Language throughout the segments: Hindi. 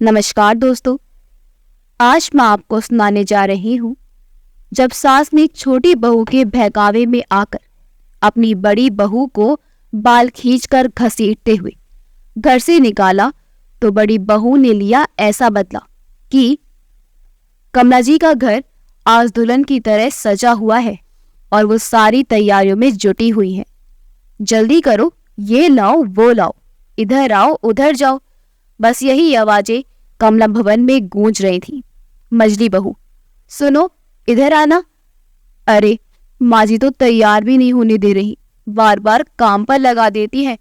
नमस्कार दोस्तों। आज मैं आपको सुनाने जा रही हूँ जब सास ने छोटी बहू के बहकावे में आकर अपनी बड़ी बहू को बाल खींचकर घसीटते हुए घर से निकाला तो बड़ी बहू ने लिया ऐसा बदला कि कमला जी का घर आज दुल्हन की तरह सजा हुआ है और वो सारी तैयारियों में जुटी हुई है। जल्दी करो, ये लाओ वो लाओ, इधर आओ उधर जाओ, बस यही आवाजें कमला भवन में गूंज रही थी। मजली बहू, सुनो, इधर आना। अरे माँ जी तो तैयार भी नहीं होने दे रही, बार बार काम पर लगा देती है,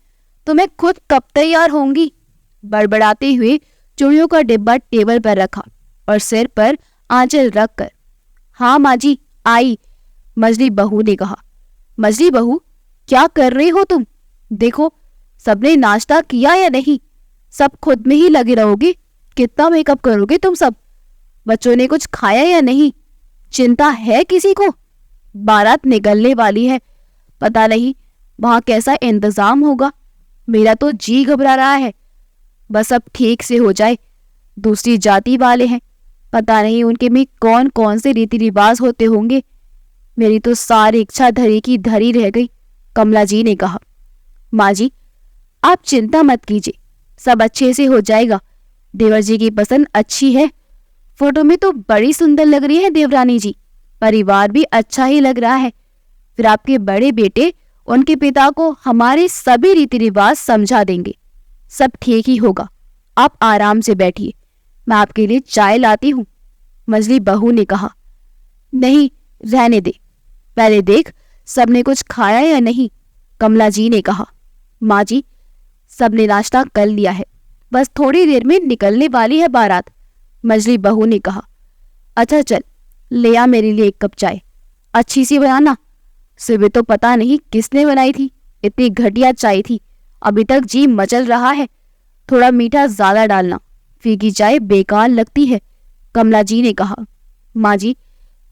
तो मैं खुद कब तैयार होंगी। बड़बड़ाते हुए चूड़ियों का डिब्बा टेबल पर रखा और सिर पर आंचल रखकर, हाँ माँ जी आई, मजली बहू ने कहा। मजली बहू, क्या कर रही हो तुम? देखो सबने नाश्ता किया या नहीं? सब खुद में ही लगे रहोगे? कितना मेकअप करोगे तुम सब? बच्चों ने कुछ खाया या नहीं? चिंता है किसी को? बारात निकलने वाली है, पता नहीं वहां कैसा इंतजाम होगा। मेरा तो जी घबरा रहा है। बस अब ठीक से हो जाए। दूसरी जाति वाले हैं, पता नहीं उनके में कौन कौन से रीति रिवाज होते होंगे। मेरी तो सारी इच्छा धरी की धरी रह गई, कमला जी ने कहा। माँ जी, आप चिंता मत कीजिए, सब अच्छे से हो जाएगा। देवर जी की पसंद अच्छी है, फोटो में तो बड़ी सुंदर लग रही है देवरानी जी। परिवार भी अच्छा ही लग रहा है। फिर आपके बड़े बेटे उनके पिता को हमारे सभी रीति रिवाज समझा देंगे। सब ठीक ही होगा, आप आराम से बैठिए, मैं आपके लिए चाय लाती हूँ, मजली बहू ने कहा। नहीं, रहने दे, पहले देख सबने कुछ खाया या नहीं, कमला जी ने कहा। माँ जी, सबने नाश्ता कर लिया है, बस थोड़ी देर में निकलने वाली है बारात, मजली बहू ने कहा। अच्छा चल, ले आ मेरे लिए एक कप चाय, अच्छी सी बनाना। सुबह तो पता नहीं किसने बनाई थी, इतनी घटिया चाय थी, अभी तक जी मचल रहा है। थोड़ा मीठा ज्यादा डालना, फीकी चाय बेकार लगती है, कमला जी ने कहा। माँ जी,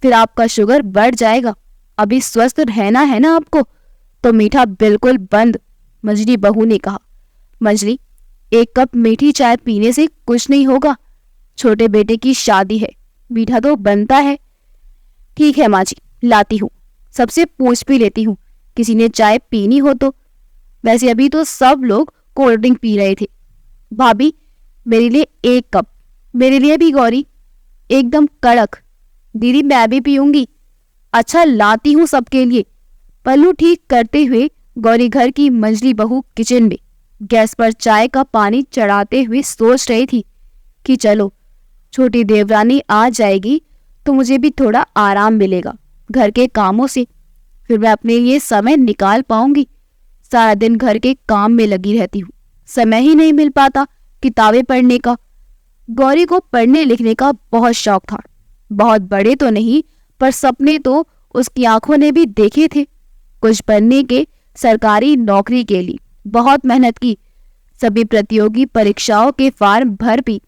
फिर आपका शुगर बढ़ जाएगा, अभी स्वस्थ रहना है ना आपको, तो मीठा बिल्कुल बंद, मजली बहू ने कहा। मजली, एक कप मीठी चाय पीने से कुछ नहीं होगा, छोटे बेटे की शादी है, मीठा तो बनता है। ठीक है माँ जी, लाती हूँ, सबसे पूछ भी लेती हूँ किसी ने चाय पीनी हो तो। वैसे अभी तो सब लोग कोल्ड ड्रिंक पी रहे थे। भाभी, मेरे लिए एक कप, मेरे लिए भी गौरी, एकदम कड़क। दीदी, मैं भी पीऊंगी। अच्छा लाती हूँ सबके लिए। पल्लू ठीक करते हुए गौरी घर की मंजली बहू किचन में गैस पर चाय का पानी चढ़ाते हुए सोच रही थी कि चलो छोटी देवरानी आ जाएगी तो मुझे भी थोड़ा आराम मिलेगा घर के कामों से, फिर मैं अपने लिए समय निकाल पाऊंगी। सारा दिन घर के काम में लगी रहती हूँ, समय ही नहीं मिल पाता किताबें पढ़ने का। गौरी को पढ़ने लिखने का बहुत शौक था, बहुत बड़े तो नहीं पर सपने तो उसकी आंखों ने भी देखे थे। कुछ बनने के, सरकारी नौकरी के लिए बहुत मेहनत की, सभी प्रतियोगी परीक्षाओं के फॉर्म भर भी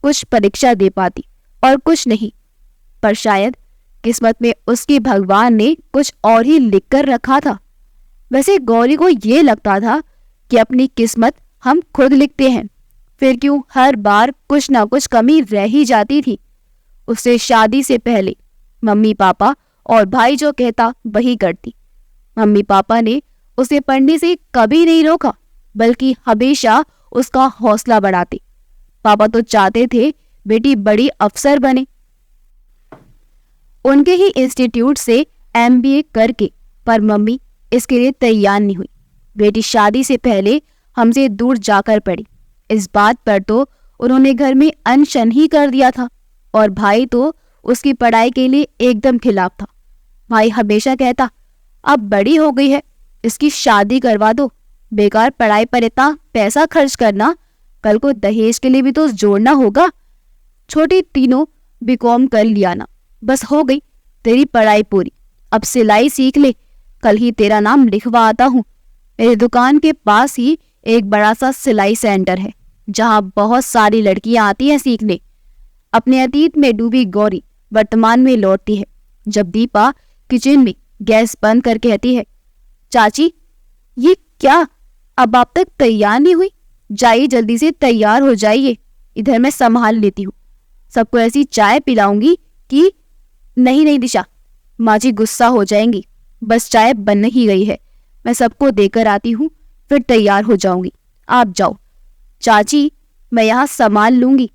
कुछ परीक्षा दे पाती और कुछ नहीं, पर शायद किस्मत में उसके भगवान ने कुछ और ही लिख कर रखा था। वैसे गौरी को ये लगता था कि अपनी किस्मत हम खुद लिखते हैं, फिर क्यों हर बार कुछ ना कुछ कमी रह ही जाती थी। उससे शादी से पहले मम्मी पापा और भाई जो कहता वही करती। मम्मी पापा ने उसे पढ़ने से कभी नहीं रोका, बल्कि हमेशा उसका हौसला बढ़ाते। पापा तो चाहते थे बेटी बड़ी अफसर बने। उनके ही इंस्टीट्यूट से MBA करके, पर मम्मी इसके लिए तैयार नहीं हुई। बेटी शादी से पहले हमसे दूर जाकर पड़ी, इस बात पर तो उन्होंने घर में अनशन ही कर दिया था, और भाई तो उसकी पढ़ाई के लिए एकदम खिलाफ था। भाई हमेशा कहता, अब बड़ी हो गई है, इसकी शादी करवा दो, बेकार पढ़ाई पर इतना पैसा खर्च करना, कल को दहेज के लिए भी तो जोड़ना होगा। छोटी तीनों BCom कर लिया ना, बस हो गई तेरी पढ़ाई पूरी, अब सिलाई सीख ले, कल ही तेरा नाम लिखवा आता हूँ। मेरी दुकान के पास ही एक बड़ा सा सिलाई सेंटर है, जहाँ बहुत सारी लड़कियां आती हैं सीखने। अपने अतीत में डूबी गौरी वर्तमान में लौटती है, जब दीपा किचन में गैस बंद कर कहती है, चाची ये क्या, अब आप तक तैयार नहीं हुई? जाइए जल्दी से तैयार हो जाइए, इधर मैं संभाल लेती हूँ। सबको ऐसी चाय पिलाऊंगी कि नहीं नहीं दिशा, माँ जी गुस्सा हो जाएंगी। बस चाय बन ही गई है, मैं सबको देकर आती हूँ, फिर तैयार हो जाऊंगी। आप जाओ। चाची, मैं यहाँ संभाल लूंगी,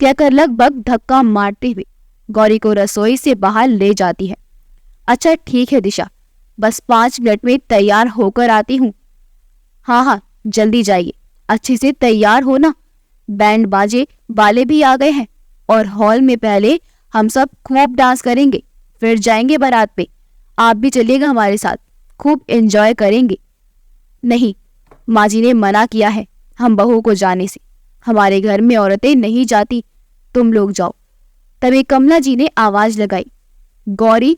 कहकर लगभग धक्का मारते हुए गौरी को रसोई से बाहर ले जाती है। अच्छा ठीक है दिशा, बस 5 मिनट में तैयार होकर आती हूँ। हाँ हाँ, जल्दी जाइए, अच्छे से तैयार हो ना। बैंड बाजे वाले भी आ गए हैं और हॉल में पहले हम सब खूब डांस करेंगे, फिर जाएंगे बारात पे। आप भी चलिएगा हमारे साथ, खूब एंजॉय करेंगे। नहीं, माँ जी ने मना किया है हम बहू को जाने से। हमारे घर में औरतें नहीं जाती, तुम लोग जाओ। तभी कमला जी ने आवाज लगाई, गौरी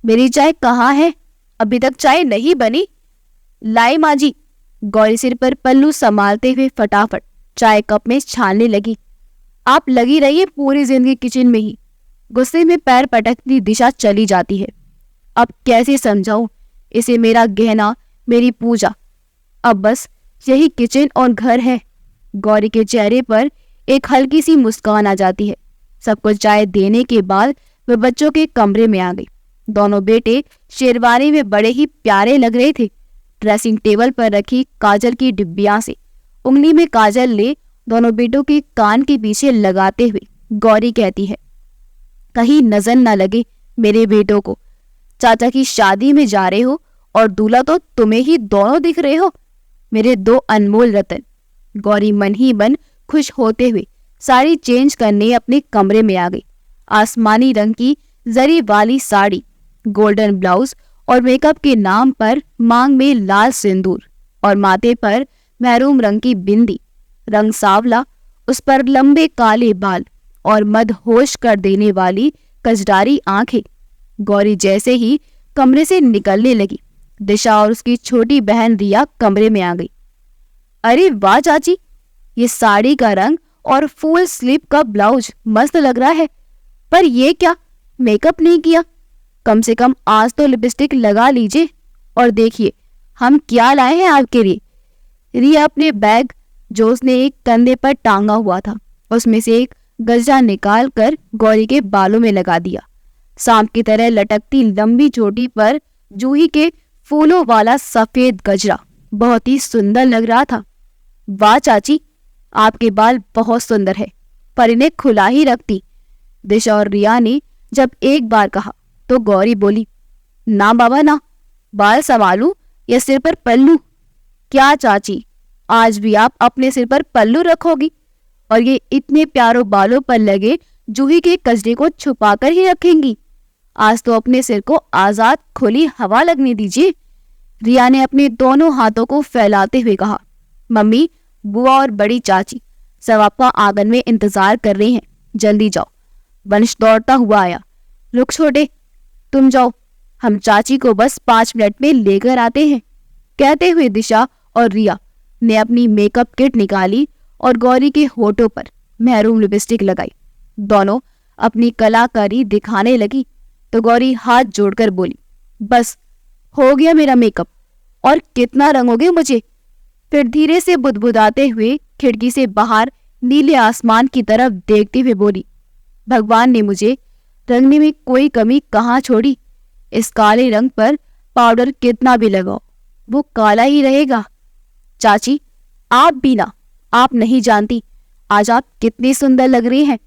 मेरी चाय कहाँ है? अभी तक चाय नहीं बनी। लाई माँ जी। गौरी सिर पर पल्लू संभालते हुए फटाफट चाय कप में छानने लगी। आप लगी रहिए पूरी जिंदगी किचन में ही। गुस्से में पैर पटकती दिशा चली जाती है। अब कैसे समझाऊं इसे, मेरा गहना, मेरी पूजा, अब बस यही किचन और घर है। गौरी के चेहरे पर एक हल्की सी मुस्कान आ जाती है। सबको चाय देने के बाद वे बच्चों के कमरे में आ गई। दोनों बेटे शेरवानी में बड़े ही प्यारे लग रहे थे। ड्रेसिंग टेबल पर रखी काजल की डिब्बियां से उंगली में काजल ले दोनों बेटों के कान के पीछे लगाते हुए गौरी कहती है, कहीं नजर न लगे मेरे बेटों को। चाचा की शादी में जा रहे हो और दूल्हा तो तुम्हें ही दोनों दिख रहे हो, मेरे 2 अनमोल रतन। गौरी मन ही मन खुश होते हुए साड़ी चेंज करने अपने कमरे में आ गई। आसमानी रंग की जरी वाली साड़ी, गोल्डन ब्लाउज और मेकअप के नाम पर मांग में लाल सिंदूर और माथे पर मैरून रंग की बिंदी, रंग सांवला, उस पर लंबे काले बाल और मदहोश कर देने वाली कजरारी आंखें। गौरी जैसे ही कमरे से निकलने लगी, दिशा और उसकी छोटी बहन रिया कमरे में आ गई। अरे वाह चाची, ये साड़ी का रंग और फुल स्लीव का ब्लाउज मस्त लग रहा है, पर ये क्या, मेकअप नहीं किया? कम से कम आज तो लिपस्टिक लगा लीजिए। और देखिए हम क्या लाए हैं आपके लिए। रिया अपने बैग जो उसने एक कंधे पर टांगा हुआ था, उसमें से एक गजरा निकाल कर गौरी के बालों में लगा दिया। सांप की तरह लटकती लंबी चोटी पर जूही के फूलों वाला सफेद गजरा बहुत ही सुंदर लग रहा था। वाह चाची, आपके बाल बहुत सुंदर है, पर इन्हें खुला ही रखती। दिशा और रिया ने जब एक बार कहा तो गौरी बोली, ना बाबा ना, बाल संभालू या सिर पर पल्लू? क्या चाची, आज भी आप अपने सिर पर पल्लू रखोगी और ये इतने प्यारों बालों पर लगे जूही के कजरे को छुपाकर ही रखेंगी? आज तो अपने सिर को आजाद खुली हवा लगने दीजिए। रिया ने अपने दोनों हाथों को फैलाते हुए कहा, मम्मी, बुआ और बड़ी चाची सब आपका आंगन में इंतजार कर रही हैं, जल्दी जाओ। वंश दौड़ता हुआ आया, रुक छोटे, तुम जाओ, हम चाची को बस 5 मिनट में लेकर आते हैं। कहते हुए दिशा और रिया ने अपनी मेकअप किट निकाली और गौरी के होठों पर मैरून लिपस्टिक लगाई। दोनों अपनी कलाकारी दिखाने लगी तो गौरी हाथ जोड़कर बोली, बस हो गया मेरा मेकअप, और कितना रंगोगे मुझे? फिर धीरे से बुदबुदाते हुए खिड़की से बाहर नीले आसमान की तरफ देखते हुए बोली, भगवान ने मुझे रंगने में कोई कमी कहाँ छोड़ी। इस काले रंग पर पाउडर कितना भी लगाओ वो काला ही रहेगा। चाची, आप भी ना, आप नहीं जानती आज आप कितनी सुंदर लग रही हैं।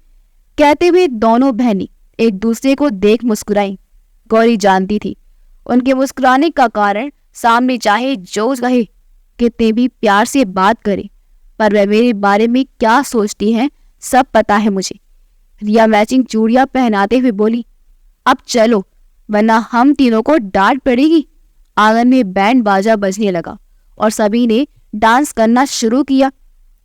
कहते हुए दोनों बहनें एक दूसरे को देख मुस्कुराईं। गौरी जानती थी उनके मुस्कुराने का कारण सामने चाहे जो कहे, कितने भी प्यार से बात करे, पर वह मेरे बारे में क्या सोचती हैं सब पता है मुझे। रिया मैचिंग चूड़ियां पहनाते हुए बोली, अब चलो वरना हम तीनों को डांट पड़ेगी। आंगन में बैंड बाजा बजने लगा और सभी ने डांस करना शुरू किया।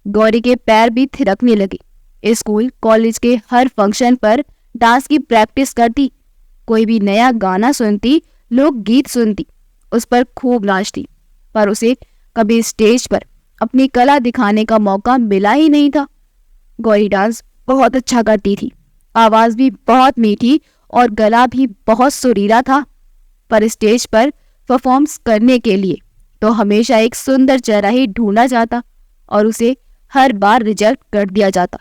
गौरी के पैर भी थिरकने लगे। स्कूल कॉलेज के हर फंक्शन पर डांस की प्रैक्टिस करती, कोई भी नया गाना सुनती, लोक गीत सुनती, उस पर खूब नाचती, पर उसे कभी स्टेज पर अपनी कला दिखाने का मौका मिला ही नहीं था। गौरी डांस बहुत अच्छा करती थी, आवाज भी बहुत मीठी और गला भी बहुत सुरीला था, पर स्टेज पर परफॉर्म्स करने के लिए तो हमेशा एक सुंदर चेहरा ही ढूंढा जाता और उसे हर बार रिजेक्ट कर दिया जाता।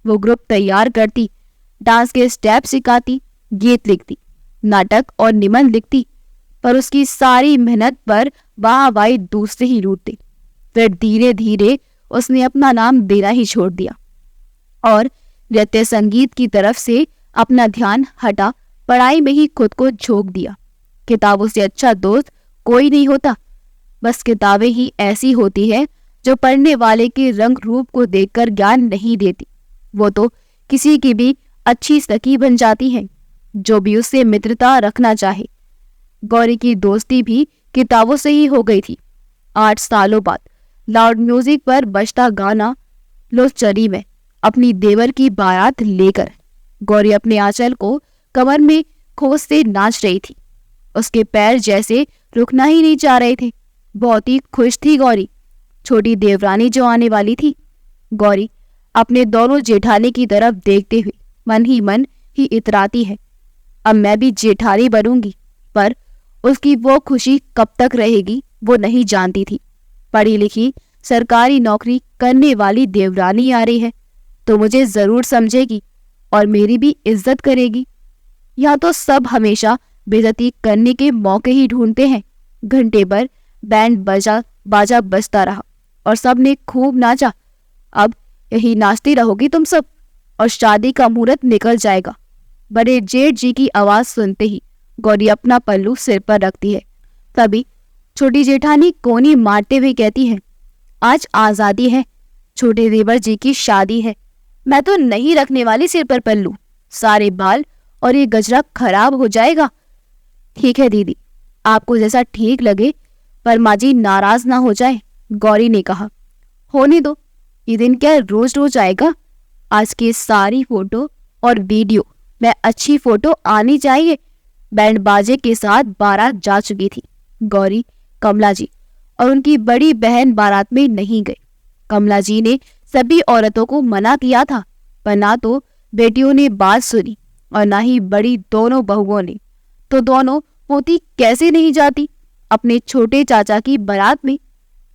वो ग्रुप तैयार करती, डांस के स्टेप सिखाती, गीत लिखती, नाटक और निबंध लिखती, पर उसकी सारी मेहनत पर वाहवाही दूसरे ही लूटते। फिर धीरे धीरे उसने अपना नाम देना ही छोड़ दिया और नृत्य संगीत की तरफ से अपना ध्यान हटा पढ़ाई में ही खुद को झोंक दिया। किताबों से अच्छा दोस्त कोई नहीं होता, बस किताबें ही ऐसी होती है जो पढ़ने वाले के रंग रूप को देखकर ज्ञान नहीं देती, वो तो किसी की भी अच्छी सखी बन जाती है जो भी उससे मित्रता रखना चाहे। गौरी की दोस्ती भी किताबों से ही हो गई थी। 8 सालों बाद लाउड म्यूजिक पर बजता गाना लो चली में अपनी देवर की बारात लेकर गौरी अपने आंचल को कमर में खोस से नाच रही थी। उसके पैर जैसे रुकना ही नहीं चाह रहे थे। बहुत ही खुश थी गौरी। छोटी देवरानी जो आने वाली थी। गौरी अपने दोनों जेठानी की तरफ देखते हुए मन ही इतराती है, अब मैं भी जेठानी बनूंगी। पर उसकी वो खुशी कब तक रहेगी वो नहीं जानती थी। पढ़ी लिखी सरकारी नौकरी करने वाली देवरानी आ रही है तो मुझे जरूर समझेगी और मेरी भी इज्जत करेगी। यहाँ तो सब हमेशा बेइज्जती करने के मौके ही ढूंढते हैं। घंटे भर बैंड बाजा बजता रहा और सब ने खूब नाचा। अब यही नाचती रहोगी तुम सब और शादी का मुहूर्त निकल जाएगा। बड़े जेठ जी की आवाज सुनते ही गौरी अपना पल्लू सिर पर रखती है। तभी छोटी जेठानी कोनी मारते हुए कहती है, आज आजादी है, छोटे देवर जी की शादी है, मैं तो नहीं रखने वाली सिर पर पल्लू, सारे बाल और ये गजरा खराब हो जाएगा। ठीक है दीदी, आपको जैसा ठीक लगे, पर माँ जी नाराज ना हो जाए, गौरी ने कहा। होने दो, ये दिन क्या रोज रोज आएगा। आज की सारी फोटो और वीडियो में अच्छी फोटो आनी चाहिए। बैंड बाजे के साथ बारात जा चुकी थी। गौरी, कमला जी और उनकी बड़ी बहन बारात में नहीं गई। कमला जी ने सभी औरतों को मना किया था, पर ना तो बेटियों ने बात सुनी और ना ही बड़ी दोनों बहुओं ने। तो दोनों पोती कैसे नहीं जाती अपने छोटे चाचा की बारात में।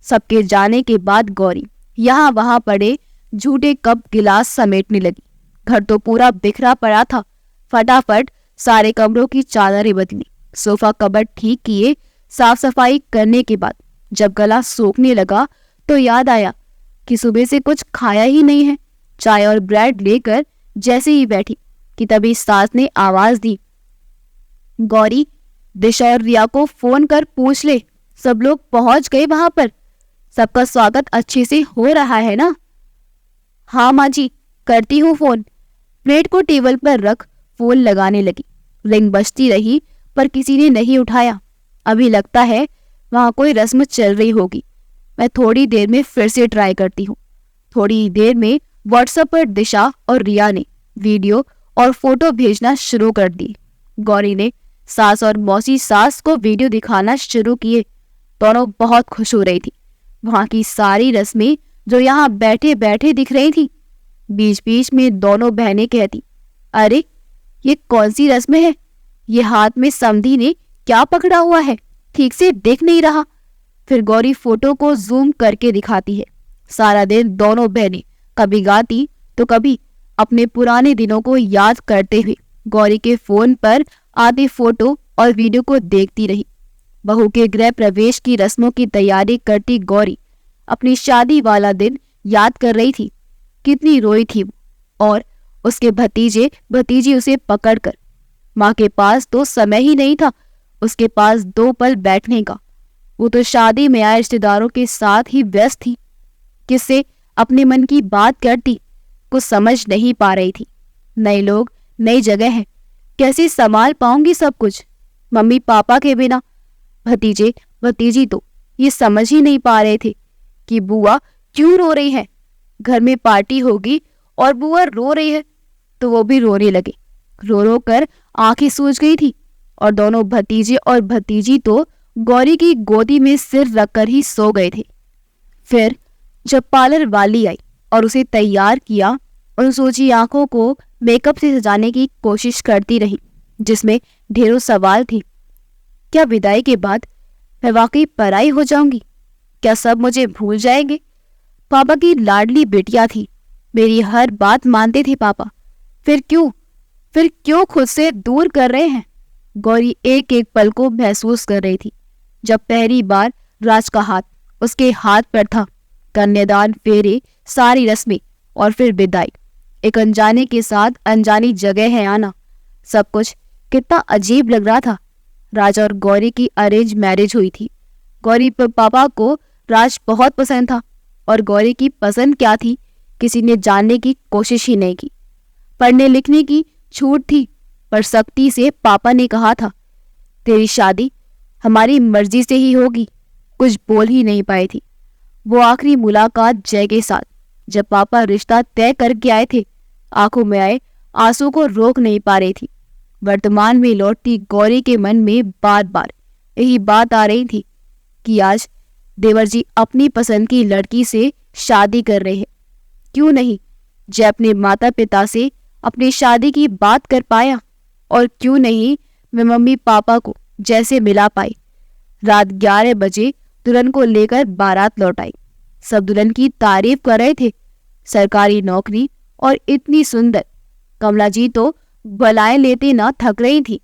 सबके जाने के बाद गौरी यहाँ वहां पड़े झूठे कप गिलास समेटने लगी। घर तो पूरा बिखरा पड़ा था। फटाफट सारे कमरों की चादरें बदली, सोफा कबर्ड ठीक किए। साफ सफाई करने के बाद जब गला सूखने लगा तो याद आया कि सुबह से कुछ खाया ही नहीं है। चाय और ब्रेड लेकर जैसे ही बैठी कि तभी सास ने आवाज दी, गौरी, दिशा और रिया को फोन कर पूछ ले, सब लोग पहुंच गए वहां पर, सबका स्वागत अच्छे से हो रहा है ना। हाँ माँ जी, करती हूँ फोन। प्लेट को टेबल पर रख फोन लगाने लगी। रिंग बजती रही पर किसी ने नहीं उठाया। अभी लगता है वहां कोई रस्म चल रही होगी। मैं थोड़ी देर में फिर से ट्राई करती हूँ। थोड़ी देर में व्हाट्सएप पर दिशा और रिया ने वीडियो और फोटो भेजना शुरू कर दी। गौरी ने सास और मौसी सास को वीडियो दिखाना शुरू किए। दोनों बहुत खुश हो रही थी। वहां की सारी रस्में जो यहाँ बैठे बैठे दिख रही थी। बीच बीच में दोनों बहनें कहती, अरे ये कौन सी रस्म है, ये हाथ में समधी ने क्या पकड़ा हुआ है, ठीक से दिख नहीं रहा। फिर गौरी फोटो को जूम करके दिखाती है। सारा दिन दोनों बहनें कभी गाती तो कभी अपने पुराने दिनों को याद करते हुए गौरी के फोन पर आते फोटो और वीडियो को देखती रही। बहू के गृह प्रवेश की रस्मों की तैयारी करती गौरी अपनी शादी वाला दिन याद कर रही थी। कितनी रोई थी वो, और उसके भतीजे भतीजी उसे पकड़कर। माँ के पास तो समय ही नहीं था उसके पास 2 पल बैठने का। वो तो शादी में आए रिश्तेदारों के साथ ही व्यस्त थी। किससे अपने मन की बात करती, कुछ समझ नहीं पा रही थी। नए लोग, नई जगह है, कैसे संभाल पाऊंगी सब कुछ मम्मी पापा के बिना। भतीजे भतीजी तो ये समझ ही नहीं पा रहे थे कि बुआ क्यों रो रही है। घर में पार्टी होगी और बुआ रो रही है तो वो भी रोने लगे। रो रो कर आंखें सूज गई थी और दोनों भतीजे और भतीजी तो गौरी की गोदी में सिर रखकर ही सो गए थे। फिर जब पार्लर वाली आई और उसे तैयार किया, उन सोची आंखों को मेकअप से सजाने की कोशिश करती रही जिसमें ढेरों सवाल थे। क्या विदाई के बाद मैं वाकई पराई हो जाऊंगी? क्या सब मुझे भूल जाएंगे? पापा की लाडली बेटियां थी, मेरी हर बात मानते थे पापा। फिर क्यों खुद से दूर कर रहे हैं? गौरी एक एक पल को महसूस कर रही थी जब पहली बार राज का हाथ उसके हाथ पर था। कन्यादान, फेरे, सारी रस्में और फिर विदाई। एक अनजाने के साथ अनजानी जगह है आना। सब कुछ कितना अजीब लग रहा था। राज और गौरी की अरेंज मैरिज हुई थी। गौरी पापा को राज बहुत पसंद था और गौरी की पसंद क्या थी किसी ने जानने की कोशिश ही नहीं की। पढ़ने लिखने की छूट थी पर सख्ती से पापा ने कहा था, तेरी शादी हमारी मर्जी से ही होगी। कुछ बोल ही नहीं पाई थी। वो आखिरी मुलाकात जय के साथ जब पापा रिश्ता तय करके आए थे, आंखों में आए आंसू को रोक नहीं पा रही थी। वर्तमान में लौटती गौरी के मन में बार बार यही बात आ रही थी कि आज देवर जी अपनी पसंद की लड़की से शादी कर रहे हैं। क्यों नहीं जय अपने माता पिता से अपनी शादी की बात कर पाया, और क्यों नहीं मैं मम्मी पापा को जैसे मिला पाई। रात 11 बजे दुल्हन को लेकर बारात लौट आई। सब दुल्हन की तारीफ कर रहे थे। सरकारी नौकरी और इतनी सुंदर। कमला जी तो बलाएं लेते ना थक रही थी।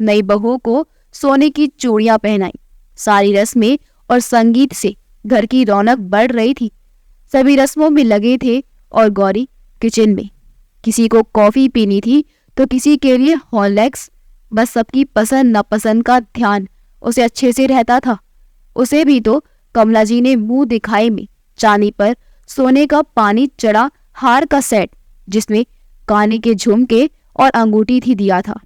नई बहू को सोने की चूड़ियां पहनाई। सारी रस्में और संगीत से घर की रौनक बढ़ रही थी। सभी रस्मों में लगे थे और गौरी किचन में। किसी को कॉफी पीनी थी तो किसी के लिए हॉर्लिक्स। बस सबकी पसंद नापसंद का ध्यान उसे अच्छे से रहता था। उसे भी तो कमला जी ने मुंह दिखाई में चांदी पर सोने का पानी चढ़ा हार का सेट जिसमें काने के झुमके और अंगूठी थी दिया था।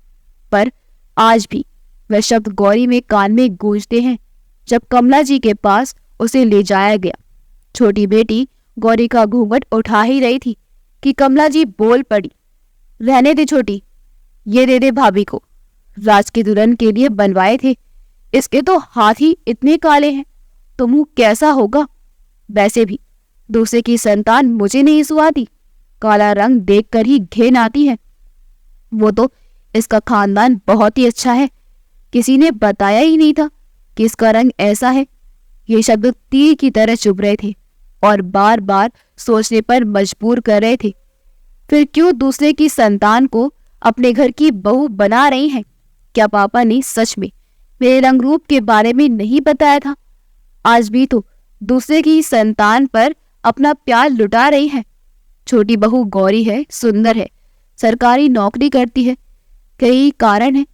पर आज भी वह शब्द गौरी में कान में गूंजते हैं जब कमला जी के पास उसे ले जाया गया। छोटी बेटी गौरी का घूंघट उठा ही रही थी कि कमला जी बोल पड़ी, रहने दे छोटी, ये दे दे भाभी को। राज की दुल्हन के लिए बनवाए थे। इसके तो हाथ ही इतने काले हैं तो मुंह कैसा होगा। वैसे भी दूसरे की संतान मुझे नहीं सुहाती। काला रंग देखकर ही घिन आती है। वो तो इसका खानदान बहुत ही अच्छा है। किसी ने बताया ही नहीं था कि इसका रंग ऐसा है। ये शब्द तीर की तरह चुभ रहे थे और बार बार सोचने पर मजबूर कर रहे थे। फिर क्यों दूसरे की संतान को अपने घर की बहू बना रही हैं? क्या पापा ने सच में मेरे रंग रूप के बारे में नहीं बताया था? आज भी तो दूसरे की संतान पर अपना प्यार लुटा रही है। छोटी बहू गौरी है, सुंदर है, सरकारी नौकरी करती है। कई कारण है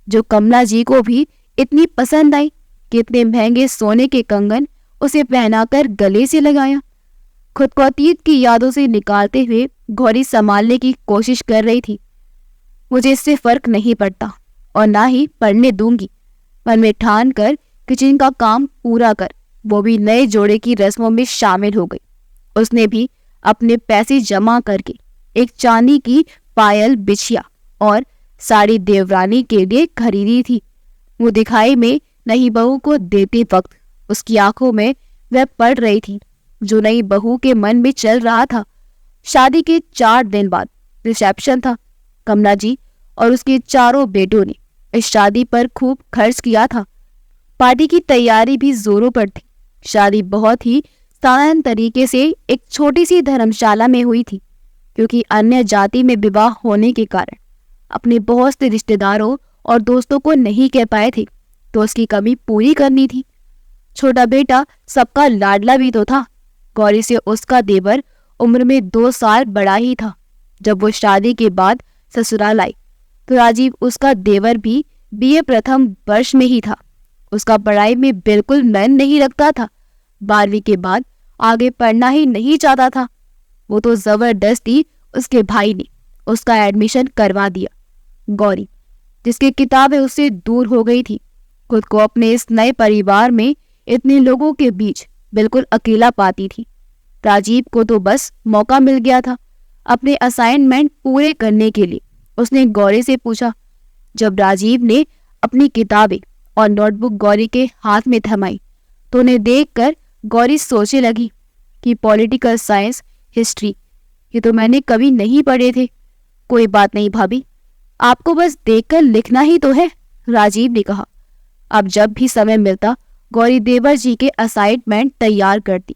जो कमला जी को भी इतनी पसंद आई कि इतने महंगे सोने के कंगन उसे पहनाकर गले से लगाया। खुद को अतीत की यादों से निकालते हुए गौरी संभालने की कोशिश कर रही थी। मुझे इससे फर्क नहीं पड़ता और ना ही पड़ने दूंगी। मन में ठान कर किचन का काम पूरा कर वो भी नए जोड़े की रस्मों में शामिल हो गई। उसने भी अपने पैसे जमा करके एक चांदी की पायल, बिछिया और साड़ी देवरानी के लिए खरीदी थी। वो दिखाई में नई बहू को देते वक्त उसकी आंखों में वह पड़ रही थी जो नई बहू के मन में चल रहा था। शादी के 4 दिन बाद रिसेप्शन था। कमला जी और उसके चारों बेटों ने इस शादी पर खूब खर्च किया था। पार्टी की तैयारी भी जोरों पर थी। शादी बहुत ही साधारण तरीके से एक छोटी सी धर्मशाला में हुई थी क्योंकि अन्य जाति में विवाह होने के कारण अपने बहुत से रिश्तेदारों और दोस्तों को नहीं कह पाए थे तो उसकी कमी पूरी करनी थी। छोटा बेटा सबका लाडला भी तो था। गौरी से उसका देवर उम्र में 2 साल बड़ा ही था। जब वो शादी के बाद ससुराल आई तो राजीव उसका देवर भी बीए प्रथम वर्ष में ही था। उसका पढ़ाई में बिल्कुल मन नहीं लगता था। 12वीं के बाद आगे पढ़ना ही नहीं चाहता था। वो तो जबरदस्ती उसके भाई ने उसका एडमिशन करवा दिया। गौरी जिसकी किताबें उससे दूर हो गई थी, खुद को अपने इस नए परिवार में इतने लोगों के बीच बिल्कुल अकेला पाती थी। राजीव को तो बस मौका मिल गया था अपने असाइनमेंट पूरे करने के लिए। उसने गौरी से पूछा। जब राजीव ने अपनी किताबें और नोटबुक गौरी के हाथ में थमाई तो उन्हें देखकर गौरी सोचने लगी कि पॉलिटिकल साइंस, हिस्ट्री ये तो मैंने कभी नहीं पढ़े थे। कोई बात नहीं भाभी, आपको बस देखकर लिखना ही तो है, राजीव ने कहा। अब जब भी समय मिलता गौरी देवर जी के असाइनमेंट तैयार करती।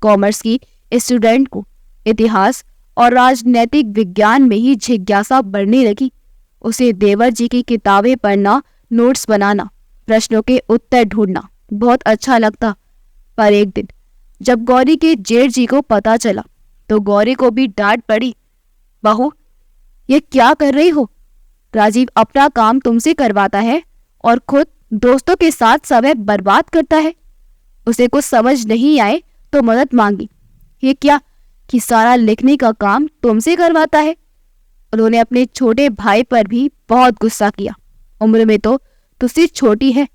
कॉमर्स की स्टूडेंट को इतिहास और राजनैतिक विज्ञान में ही जिज्ञासा बढ़ने लगी। उसे देवर जी की किताबें पढ़ना, नोट्स बनाना, प्रश्नों के उत्तर ढूंढना बहुत अच्छा लगता। पर एक दिन जब गौरी के जेठ जी को पता चला तो गौरी को भी डांट पड़ी। बहू, ये क्या कर रही हो? राजीव अपना काम तुमसे करवाता है और खुद दोस्तों के साथ समय बर्बाद करता है। उसे कुछ समझ नहीं आए तो मदद मांगी। ये क्या कि सारा लिखने का काम तुमसे करवाता है? उन्होंने अपने छोटे भाई पर भी बहुत गुस्सा किया। उम्र में तो तुझसे छोटी है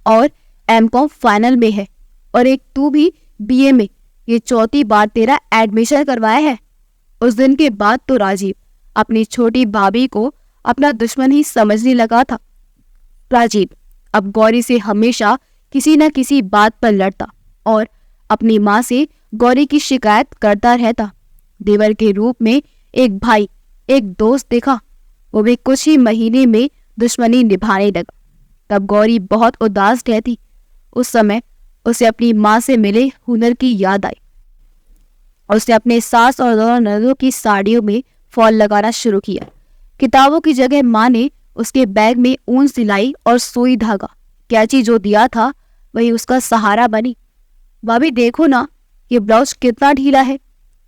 और एमकॉम फाइनल में है, और एक तू भी बीए में। ये चौथी बार तेरा एडमिशन करवाया है। उस दिन के बाद तो राजीव अपनी छोटी भाभी को अपना दुश्मन ही समझने लगा था। राजीव अब गौरी से हमेशा किसी न किसी बात पर लड़ता और अपनी माँ से गौरी की शिकायत करता रहता। देवर के रूप में एक भाई, एक दोस्त देखा, वो भी कुछ ही महीने में दुश्मनी निभाने लगा। तब गौरी बहुत उदास रहती। उस समय उसे अपनी माँ से मिले हुनर की याद आई। उसने अपने सास और दोनों ननदों की साड़ियों में फॉल लगाना शुरू किया। किताबों की जगह माँ ने उसके बैग में ऊन सिलाई और सुई धागा, कैंची जो दिया था वही उसका सहारा बनी। भाभी देखो ना, ये ब्लाउज कितना ढीला है।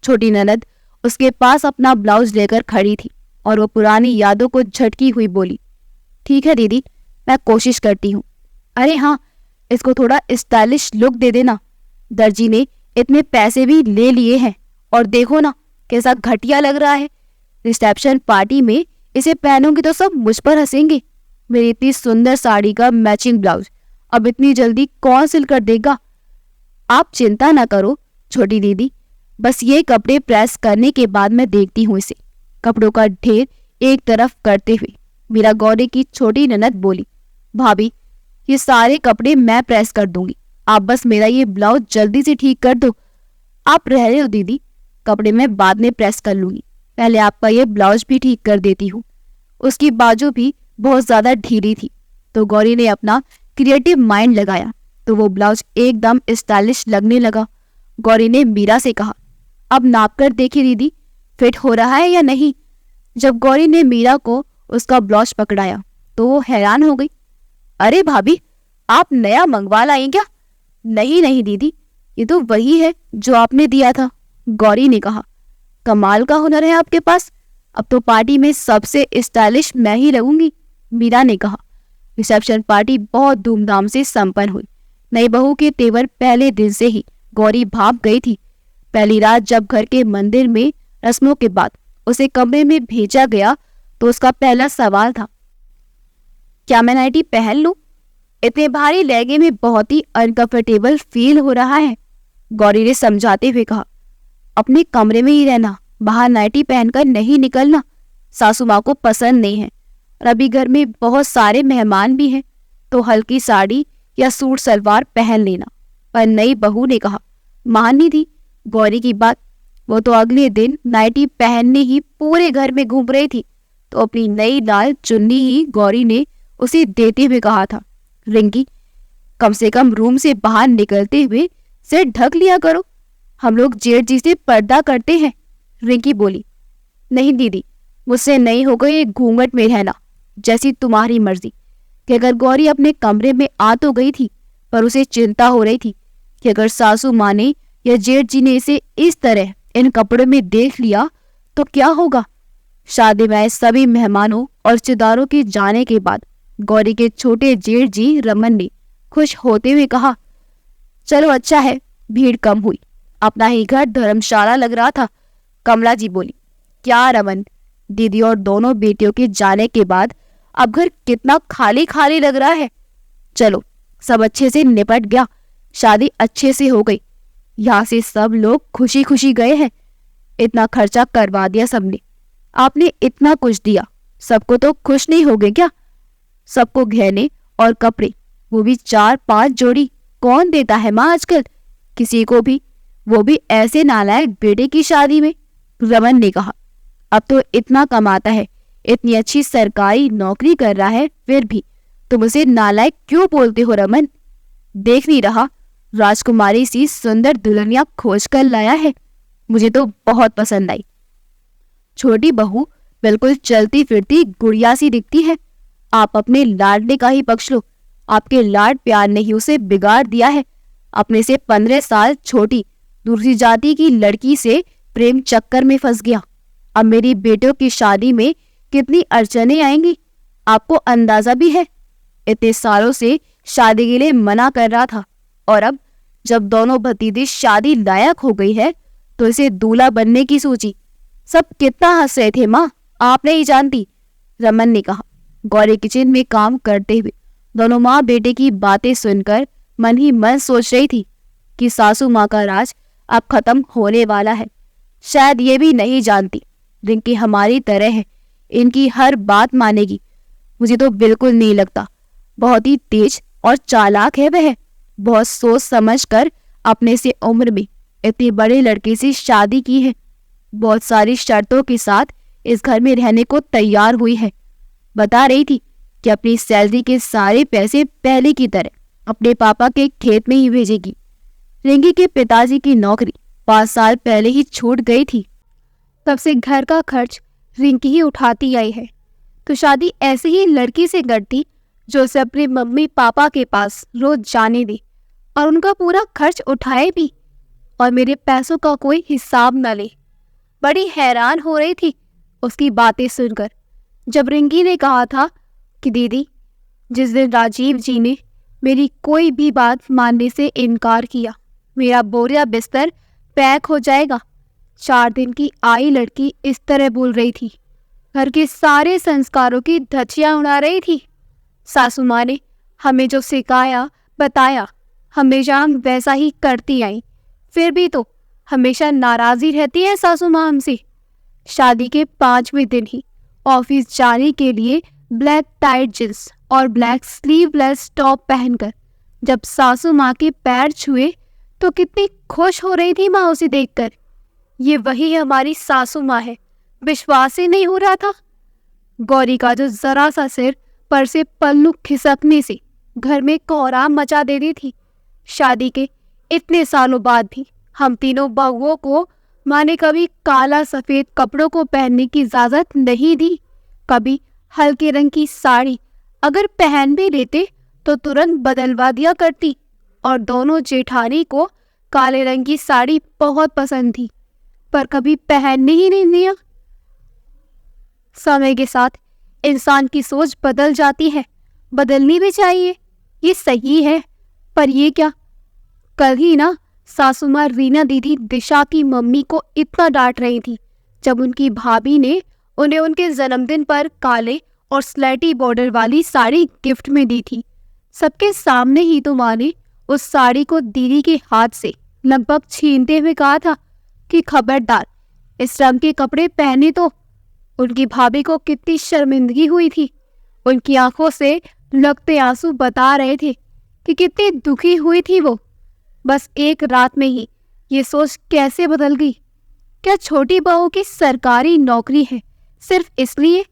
छोटी ननद उसके पास अपना ब्लाउज लेकर खड़ी थी और वो पुरानी यादों को झटकी हुई बोली, ठीक है दीदी, मैं कोशिश करती हूँ। अरे हाँ, इसको थोड़ा स्टाइलिश लुक दे देना। दर्जी ने इतने पैसे भी ले लिए हैं और देखो ना कैसा घटिया लग रहा है। रिसेप्शन पार्टी में इसे पहनूंगी तो सब मुझ पर हंसेंगे। मेरी इतनी सुंदर साड़ी का मैचिंग ब्लाउज अब इतनी जल्दी कौन सिल कर देगा? आप चिंता ना करो छोटी दीदी, बस ये कपड़े प्रेस करने के बाद मैं देखती हूँ इसे। कपड़ों का ढेर एक तरफ करते हुए मीरा गौरी की छोटी ननद बोली, भाभी ये सारे कपड़े मैं प्रेस कर दूंगी, आप बस मेरा ये ब्लाउज जल्दी से ठीक कर दो। आप रह रहे हो दीदी, कपड़े मैं बाद में प्रेस कर लूंगी, पहले आपका ये ब्लाउज भी ठीक कर देती हूँ। उसकी बाजू भी बहुत ज्यादा ढीली थी तो गौरी ने अपना क्रिएटिव माइंड लगाया तो वो ब्लाउज एकदम स्टाइलिश लगने लगा। गौरी ने मीरा से कहा, अब नाप कर देखिए दीदी, फिट हो रहा है या नहीं। जब गौरी ने मीरा को उसका ब्लाउज पकड़ाया तो वो हैरान हो गई। अरे भाभी, आप नया मंगवा लाई क्या? नहीं नहीं दीदी, ये तो वही है जो आपने दिया था, गौरी ने कहा। कमाल का हुनर है आपके पास, अब तो पार्टी में सबसे स्टाइलिश मैं ही लगूंगी, मीरा ने कहा। रिसेप्शन पार्टी बहुत धूमधाम से संपन्न हुई। नई बहू के तेवर पहले दिन से ही गौरी भाप गई थी। पहली रात जब घर के मंदिर में रस्मों के बाद उसे कमरे में भेजा गया तो उसका पहला सवाल था, क्या मैं नाइटी पहन लूं? इतने भारी लहंगे में बहुत ही अनकंफर्टेबल फील हो रहा है, गौरी ने समझाते हुए कहा। अपने कमरे में ही रहना, बाहर नाइटी पहनकर नहीं निकलना, सासू माँ को पसंद नहीं है। और अभी घर में बहुत सारे मेहमान भी हैं तो हल्की साड़ी या सूट सलवार पहन लेना। पर नई बहू ने कहा। मानी थी गौरी की बात। वो तो अगले दिन नाइटी पहनने ही पूरे घर में घूम रही थी तो अपनी नई लाल चुन्नी ही गौरी ने उसे देते हुए कहा था, रिंकी कम से कम रूम से बाहर निकलते हुए सिर ढक लिया करो, हम लोग जेठ जी से पर्दा करते हैं। रिंकी बोली, नहीं दीदी, मुझसे नहीं होगा ये घूंघट में रहना, जैसी तुम्हारी मर्जी। कि अगर गौरी अपने कमरे में आ तो गई थी पर उसे चिंता हो रही थी कि अगर सासू माँ ने या जेठ जी ने इसे इस तरह इन कपड़ों में देख लिया तो क्या होगा। शादी में आए सभी मेहमानों और रिश्तेदारों के जाने के बाद गौरी के छोटे जेठ जी रमन ने खुश होते हुए कहा, चलो अच्छा है, भीड़ कम हुई, अपना ही घर धर्मशाला लग रहा था। कमला जी बोली, क्या रमन, दीदी और दोनों बेटियों के जाने के बाद अब घर कितना खाली खाली लग रहा है। चलो सब अच्छे से निपट गया, शादी अच्छे से हो गई, यहाँ से सब लोग खुशी खुशी गए हैं। इतना खर्चा करवा दिया सबने, आपने इतना कुछ दिया, सबको तो खुश नहीं हो गए क्या? सबको गहने और कपड़े, वो भी 4-5 जोड़ी, कौन देता है माँ आजकल किसी को भी, वो भी ऐसे नालायक बेटे की शादी में। रमन ने कहा, अब तो इतना कमाता है, इतनी अच्छी सरकारी नौकरी कर रहा है, फिर भी तुम उसे नालायक क्यों बोलते हो रमन? देख नहीं रहा राजकुमारी सी सुंदर दुल्हनिया खोज कर लाया है। मुझे तो बहुत पसंद आई। छोटी बहू बिल्कुल चलती फिरती गुड़िया सी दिखती है। आप अपने लाडले का ही पक्ष लो। आपके लाड प्यार ने ही उसे बिगाड़ दिया है। अपने से 15 साल छोटी दूसरी जाति की लड़की से प्रेम चक्कर में फंस गया। अब मेरी बेटों की शादी में कितनी अड़चने आएंगी, आपको अंदाजा भी है। इतने सालों से शादी के लिए मना कर रहा था, और अब जब दोनों भतीजे शादी लायक हो गई है तो इसे दूल्हा बनने की सोची। सब कितना हंस रहे थे माँ, आप नहीं जानती, रमन ने कहा। गौरी किचन में काम करते हुए दोनों माँ बेटे की बातें सुनकर मन ही मन सोच रही थी कि सासू माँ का राज अब खत्म होने वाला है। शायद ये भी नहीं जानती रिंकी हमारी तरह है, इनकी हर बात मानेगी। मुझे तो बिल्कुल नहीं लगता। बहुत ही तेज और चालाक है वह। बहुत सोच समझ कर अपने से उम्र में इतने बड़े लड़के से शादी की है। बहुत सारी शर्तों के साथ इस घर में रहने को तैयार हुई है। बता रही थी कि अपनी सैलरी के सारे पैसे पहले की तरह अपने पापा के खेत में ही भेजेगी। रिंकी के पिताजी की नौकरी 5 साल पहले ही छूट गई थी। तब से घर का खर्च रिंकी ही उठाती आई है। तो शादी ऐसे ही लड़की से करती जो उसे अपने मम्मी पापा के पास रोज जाने दे और उनका पूरा खर्च उठाए भी, और मेरे पैसों का कोई हिसाब न ले। बड़ी हैरान हो रही थी उसकी बातें सुनकर जब रिंकी ने कहा था कि दीदी, जिस दिन राजीव जी ने मेरी कोई भी बात मानने से इनकार किया, मेरा बोरिया बिस्तर पैक हो जाएगा। 4 दिन की आई लड़की इस तरह बोल रही थी, घर के सारे संस्कारों की धज्जियां उड़ा रही थी। सासू माँ ने हमें जो सिखाया बताया हमेशा हम वैसा ही करती आई, फिर भी तो हमेशा नाराजी रहती है सासू माँ हमसे। शादी के 5वें दिन ही ऑफिस जाने के लिए ब्लैक टाइट जींस और ब्लैक स्लीवलेस टॉप पहनकर जब सासू माँ के पैर छुए तो कितनी खुश हो रही थी माँ उसे देखकर। ये वही हमारी सासू माँ है, विश्वास ही नहीं हो रहा था। गौरी का जो जरा सा सिर पर से पल्लू खिसकने से घर में कोहराम मचा दे रही थी। शादी के इतने सालों बाद भी हम तीनों बहुओं को माँ ने कभी काला सफेद कपड़ों को पहनने की इजाजत नहीं दी। कभी हल्के रंग की साड़ी अगर पहन भी लेते तो तुरंत बदलवा दिया करती, और दोनों जेठानी को काले रंग की साड़ी बहुत पसंद थी, पर कभी पहनने ही नहीं दिया। समय के साथ इंसान की सोच बदल जाती है, बदलनी भी चाहिए, ये सही है। पर ये क्या, कल ही ना सासू माँ रीना दीदी दिशा की मम्मी को इतना डांट रही थी जब उनकी भाभी ने उन्हें उनके जन्मदिन पर काले और स्लेटी बॉर्डर वाली साड़ी गिफ्ट में दी थी। सबके सामने ही तो माँ ने उस साड़ी को दीदी के हाथ से लगभग छीनते हुए कहा था कि खबरदार इस रंग के कपड़े पहने। तो उनकी भाभी को कितनी शर्मिंदगी हुई थी। उनकी आंखों से लगते आंसू बता रहे थे कि कितनी दुखी हुई थी वो। बस एक रात में ही ये सोच कैसे बदल गई। क्या छोटी बहू की सरकारी नौकरी है सिर्फ इसलिए,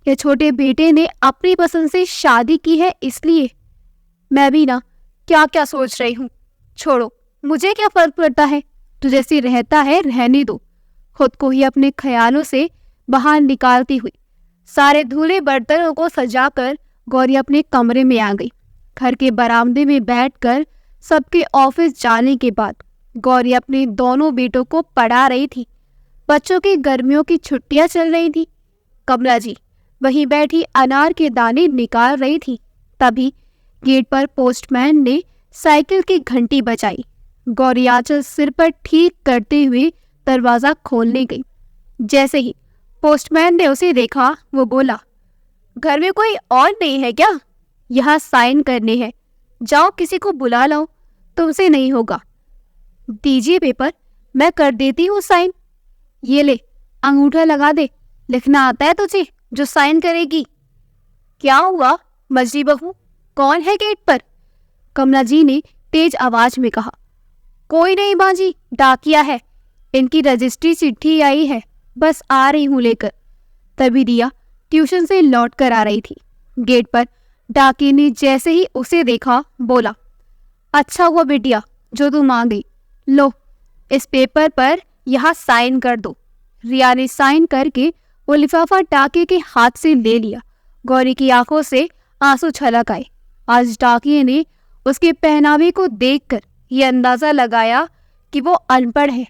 या छोटे बेटे ने अपनी पसंद से शादी की है इसलिए? मैं भी ना क्या क्या सोच रही हूँ। छोड़ो, मुझे क्या फर्क पड़ता है, तू जैसी रहता है रहने दो। खुद को ही अपने ख्यालों से बाहर निकालती हुई सारे धुले बर्तनों को सजाकर गौरी अपने कमरे में आ गई। घर के बरामदे में बैठकर सबके ऑफिस जाने के बाद गौरी अपने दोनों बेटों को पढ़ा रही थी। बच्चों की गर्मियों की छुट्टियां चल रही थी। कमला जी वहीं बैठी अनार के दाने निकाल रही थी। तभी गेट पर पोस्टमैन ने साइकिल की घंटी बजाई। गौरी आंचल सिर पर ठीक करते हुए दरवाजा खोलने गई। जैसे ही पोस्टमैन ने उसे देखा वो बोला, घर में कोई और नहीं है क्या? यहाँ साइन करने हैं, जाओ किसी को बुला लाओ, तुमसे नहीं होगा। दीजिए पेपर, मैं कर देती हूँ साइन। ये ले अंगूठा लगा दे, लिखना आता है तुझे जो साइन करेगी। क्या हुआ मजरी बहू, कौन है गेट पर? कमला जी ने तेज आवाज में कहा। कोई नहीं बाजी, डाकिया है, इनकी रजिस्ट्री चिट्ठी आई है, बस आ रही हूँ लेकर। तभी दिया ट्यूशन से लौट कर आ रही थी। गेट पर डाकिया ने जैसे ही उसे देखा बोला, अच्छा हुआ बेटिया जो तुम आ गई, लो इस पेपर पर यहाँ साइन कर दो। रिया ने साइन करके वो लिफाफा डाकिये के हाथ से ले लिया। गौरी की आंखों से आंसू छलक आए। आज डाकिये ने उसके पहनावे को देखकर यह अंदाजा लगाया कि वो अनपढ़ है।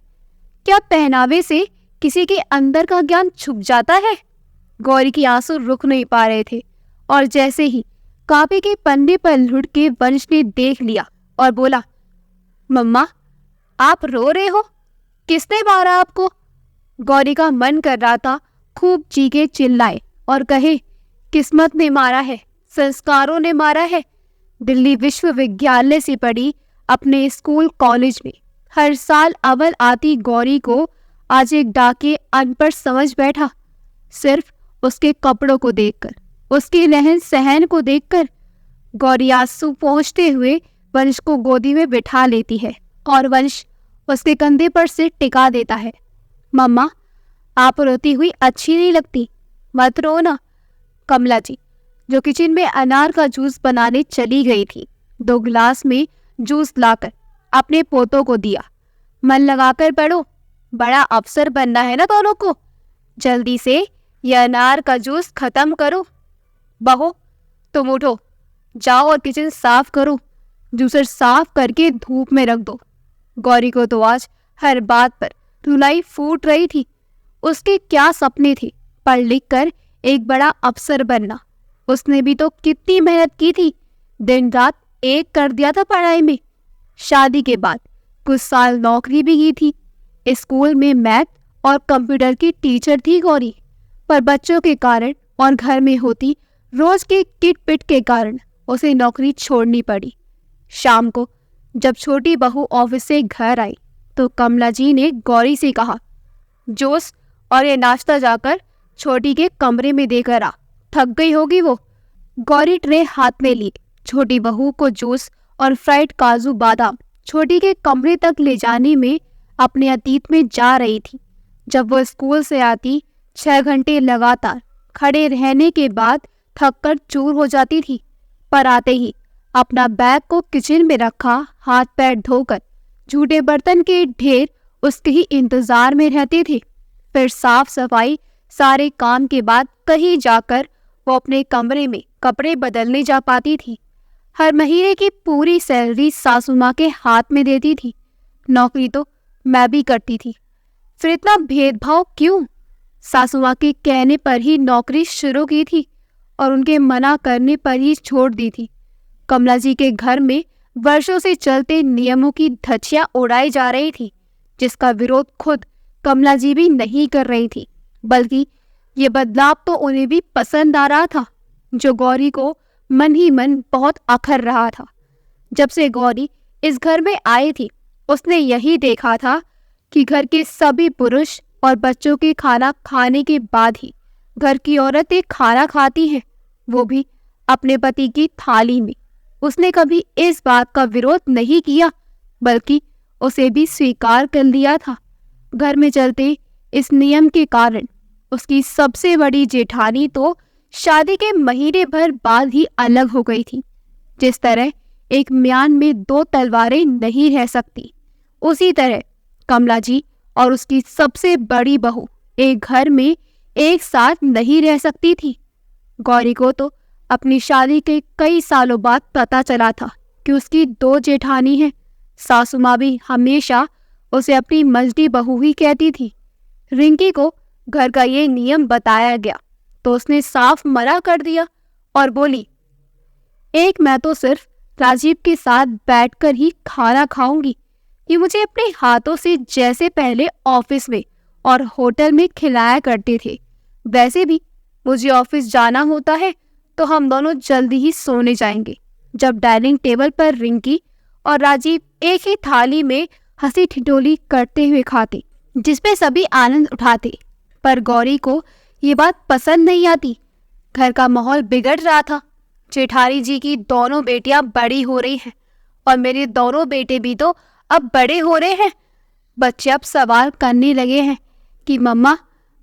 क्या पहनावे से किसी के अंदर का ज्ञान छुप जाता है? गौरी की आंसू रुक नहीं पा रहे थे और जैसे ही कॉपी के पन्ने पर लुढ़क के वंश ने देख लिया और बोला, मम्मा आप रो रहे हो? किसने मारा आपको? गौरी का मन कर रहा था खूब चीखे चिल्लाए और कहे, किस्मत ने मारा है, संस्कारों ने मारा है। दिल्ली विश्वविद्यालय से पढ़ी, अपने स्कूल कॉलेज में हर साल अव्वल आती गौरी को आज एक डाकिये अनपढ़ समझ बैठा। सिर्फ उसके कपड़ों को देखकर, उसकी रहन सहन को देखकर। गौरी आंसू पोंछते हुए वंश को गोदी में बिठा लेती है और वंश उसके कंधे पर सिर टिका देता है। मम्मा आप रोती हुई अच्छी नहीं लगती, मत रो ना। कमला जी जो किचन में अनार का जूस बनाने चली गई थी, 2 गिलास में जूस लाकर अपने पोतों को दिया। मन लगाकर पढ़ो, बड़ा अफसर बनना है ना दोनों को। जल्दी से यह अनार का जूस खत्म करो। बहू तुम उठो, जाओ और किचन साफ करो। जूसर साफ करके धूप में रख दो। गौरी को तो आज हर बात पर धुलाई फूट रही थी। उसके क्या सपने थे, पढ़ लिख कर एक बड़ा अफसर बनना। उसने भी तो कितनी मेहनत की थी, दिन रात एक कर दिया था पढ़ाई में। शादी के बाद कुछ साल नौकरी भी की थी। स्कूल में मैथ और कंप्यूटर की टीचर थी गौरी, पर बच्चों के कारण और घर में होती रोज के किट पिट के कारण उसे नौकरी छोड़नी पड़ी। शाम को जब छोटी बहू ऑफिस से घर आई तो कमला जी ने गौरी से कहा, जूस और ये नाश्ता जाकर छोटी के कमरे में देकर आ, थक गई होगी वो। गौरी ट्रे हाथ में लिए छोटी बहू को जूस और फ्राइड काजू बादाम छोटी के कमरे तक ले जाने में अपने अतीत में जा रही थी। जब वो स्कूल से आती 6 घंटे लगातार खड़े रहने के बाद थक कर चूर हो जाती थी, पर आते ही अपना बैग को किचन में रखा, हाथ पैर धोकर झूठे बर्तन के ढेर उसके ही इंतजार में रहते थे। फिर साफ सफाई सारे काम के बाद कहीं जाकर वो अपने कमरे में कपड़े बदलने जा पाती थी। हर महीने की पूरी सैलरी सासू माँ के हाथ में देती थी। नौकरी तो मैं भी करती थी, फिर इतना भेदभाव क्यों? सासू माँ के कहने पर ही नौकरी शुरू की थी और उनके मना करने पर ही छोड़ दी थी। कमला जी के घर में वर्षों से चलते नियमों की धज्जियां उड़ाई जा रही थी, जिसका विरोध खुद कमला जी भी नहीं कर रही थी, बल्कि ये बदलाव तो उन्हें भी पसंद आ रहा था, जो गौरी को मन ही मन बहुत अखर रहा था। जब से गौरी इस घर में आई थी, उसने यही देखा था कि घर के सभी पुरुष और बच्चों के खाना खाने के बाद ही घर की औरतें खाना खाती हैं, वो भी अपने पति की थाली में। उसने कभी इस बात का विरोध नहीं किया, बल्कि उसे भी स्वीकार कर लिया था। घर में चलते इस नियम के कारण उसकी सबसे बड़ी जेठानी तो शादी के महीने भर बाद ही अलग हो गई थी। जिस तरह एक म्यान में 2 तलवारें नहीं रह सकती, उसी तरह कमला जी और उसकी सबसे बड़ी बहू एक घर में एक साथ नहीं रह सकती थी। गौरी को तो अपनी शादी के कई सालों बाद पता चला था कि उसकी 2 जेठानी हैं। सासू माँ भी हमेशा उसे अपनी मजदी बहू ही कहती थी। रिंकी को घर का ये नियम बताया गया तो उसने साफ मना कर दिया और बोली, एक मैं तो सिर्फ राजीव के साथ बैठकर ही खाना खाऊंगी। ये मुझे अपने हाथों से जैसे पहले ऑफिस में और होटल में खिलाया करते थे, वैसे भी मुझे ऑफिस जाना होता है तो हम दोनों जल्दी ही सोने जाएंगे। जब डाइनिंग टेबल पर रिंकी और राजीव एक ही थाली में हंसी ठिठोली करते हुए खाते, जिसपे सभी आनंद उठाते, पर गौरी को ये बात पसंद नहीं आती। घर का माहौल बिगड़ रहा था। जेठानी जी की दोनों बेटियां बड़ी हो रही हैं और मेरे दोनों बेटे भी तो अब बड़े हो रहे हैं। बच्चे अब सवाल करने लगे हैं कि मम्मा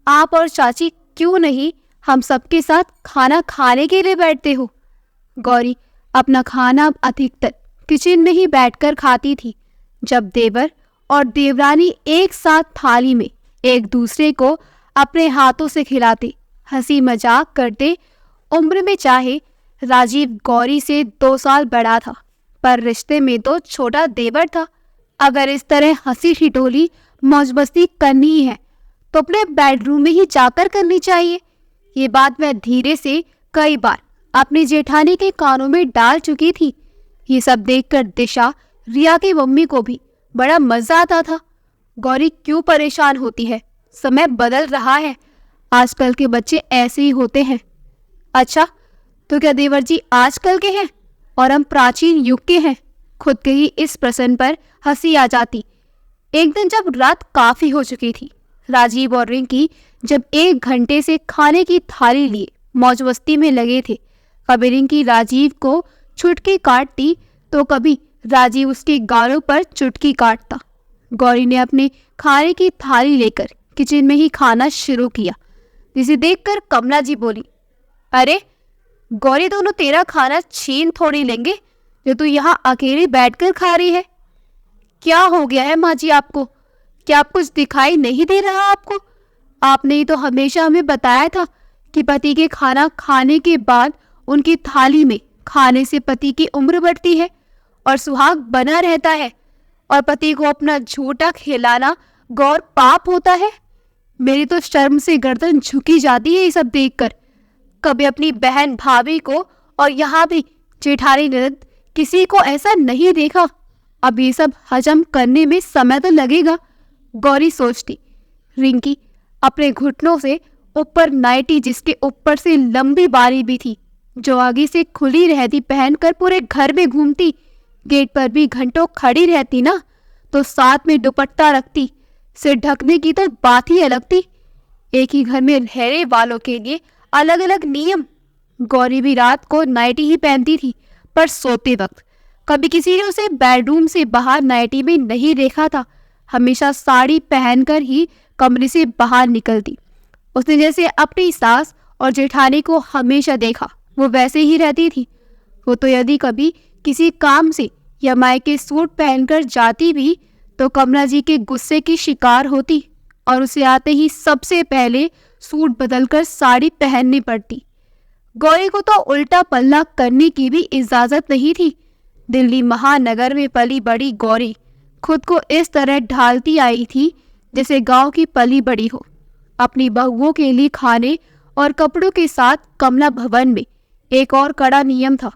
आप और चाची क्यों नहीं हम सबके साथ खाना खाने के लिए बैठते हो। गौरी अपना खाना अधिकतर किचन में ही बैठकर खाती थी। जब देवर और देवरानी एक साथ थाली में एक दूसरे को अपने हाथों से खिलाते, हंसी मजाक करते। उम्र में चाहे राजीव गौरी से 2 साल बड़ा था, पर रिश्ते में तो छोटा देवर था। अगर इस तरह हंसी ठिठोली मौज मस्ती करनी ही है तो अपने बेडरूम में ही जाकर करनी चाहिए। ये बात वह धीरे से कई बार अपनी जेठानी के कानों में डाल चुकी थी। ये सब देखकर दिशा, रिया की मम्मी को भी बड़ा मजा आता था। गौरी क्यों परेशान होती है, समय बदल रहा है, आजकल के बच्चे ऐसे ही होते हैं। अच्छा, तो क्या देवर जी आजकल के हैं और हम प्राचीन युग के हैं? खुद के ही इस प्रश्न पर हंसी आ जाती। एक दिन जब रात काफी हो चुकी थी, राजीव और रिंकी जब 1 घंटे से खाने की थाली लिए मौज मस्ती में लगे थे, कभी रिंकी राजीव को चुटकी काटती तो कभी राजीव उसके गालों पर चुटकी काटता। गौरी ने अपने खाने की थाली लेकर किचन में ही खाना शुरू किया, जिसे देखकर कमला जी बोली, अरे गौरी, दोनों तेरा खाना छीन थोड़ी लेंगे जो तू यहाँ अकेले बैठकर खा रही है। क्या हो गया है माँ जी आपको? क्या आप कुछ दिखाई नहीं दे रहा आपको? आपने ही तो हमेशा हमें बताया था कि पति के खाना खाने के बाद उनकी थाली में खाने से पति की उम्र बढ़ती है और सुहाग बना रहता है, और पति को अपना झूठा खिलाना गौर पाप होता है। मेरी तो शर्म से गर्दन झुकी जाती है ये सब देखकर। कभी अपनी बहन भाभी को और यहाँ भी जेठानी ननद, किसी को ऐसा नहीं देखा। अब ये सब हजम करने में समय तो लगेगा, गौरी सोचती। रिंकी अपने घुटनों से ऊपर नाइटी, जिसके ऊपर से लंबी बारी भी थी, जो आगे से खुली रहती, पहनकर पूरे घर में घूमती। गेट पर भी घंटों खड़ी रहती ना, तो साथ में दुपट्टा रखती। सिर ढकने की तो बात ही अलग थी। एक ही घर में रहने वालों के लिए अलग अलग नियम। गौरी भी रात को नाइटी ही पहनती थी, पर सोते वक्त कभी किसी ने उसे बेडरूम से बाहर नाइटी में नहीं देखा था। हमेशा साड़ी पहनकर ही कमरे से बाहर निकलती। उसने जैसे अपनी सास और जेठानी को हमेशा देखा, वो वैसे ही रहती थी। वो तो यदि कभी किसी काम से या मायके सूट पहनकर जाती भी तो कमला जी के गुस्से की शिकार होती, और उसे आते ही सबसे पहले सूट बदलकर साड़ी पहननी पड़ती। गौरी को तो उल्टा पल्ला करने की भी इजाजत नहीं थी। दिल्ली महानगर में पली बड़ी गौरी खुद को इस तरह ढालती आई थी जैसे गांव की पली बड़ी हो। अपनी बहुओं के लिए खाने और कपड़ों के साथ कमला भवन में एक और कड़ा नियम था।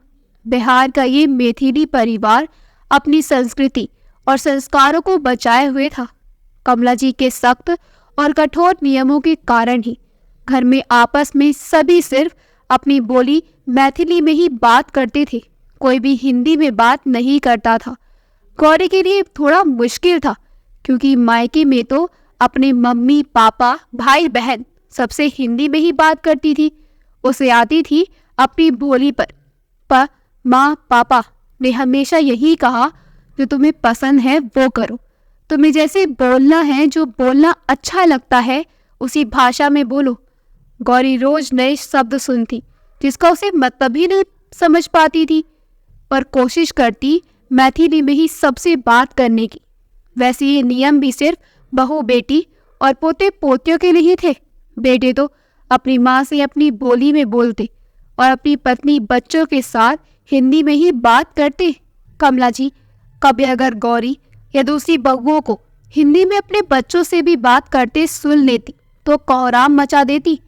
बिहार का ये मैथिली परिवार अपनी संस्कृति और संस्कारों को बचाए हुए था। कमला जी के सख्त और कठोर नियमों के कारण ही घर में आपस में सभी सिर्फ अपनी बोली मैथिली में ही बात करते थे। कोई भी हिंदी में बात नहीं करता था। गौरी के लिए थोड़ा मुश्किल था, क्योंकि मायके में तो अपने मम्मी पापा भाई बहन सबसे हिंदी में ही बात करती थी। उसे आती थी अपनी बोली पर माँ पापा ने हमेशा यही कहा, जो तुम्हें पसंद है वो करो, तुम्हें जैसे बोलना है, जो बोलना अच्छा लगता है उसी भाषा में बोलो। गौरी रोज नए शब्द सुनती जिसका उसे मतलब ही नहीं समझ पाती थी, पर कोशिश करती मैथिली में ही सबसे बात करने की। वैसे ये नियम भी सिर्फ बहू बेटी और पोते पोतियों के लिए थे। बेटे तो अपनी माँ से अपनी बोली में बोलते और अपनी पत्नी बच्चों के साथ हिंदी में ही बात करते। कमला जी कभी अगर गौरी या दूसरी बहुओं को हिंदी में अपने बच्चों से भी बात करते सुन लेती तो कोहराम मचा देती।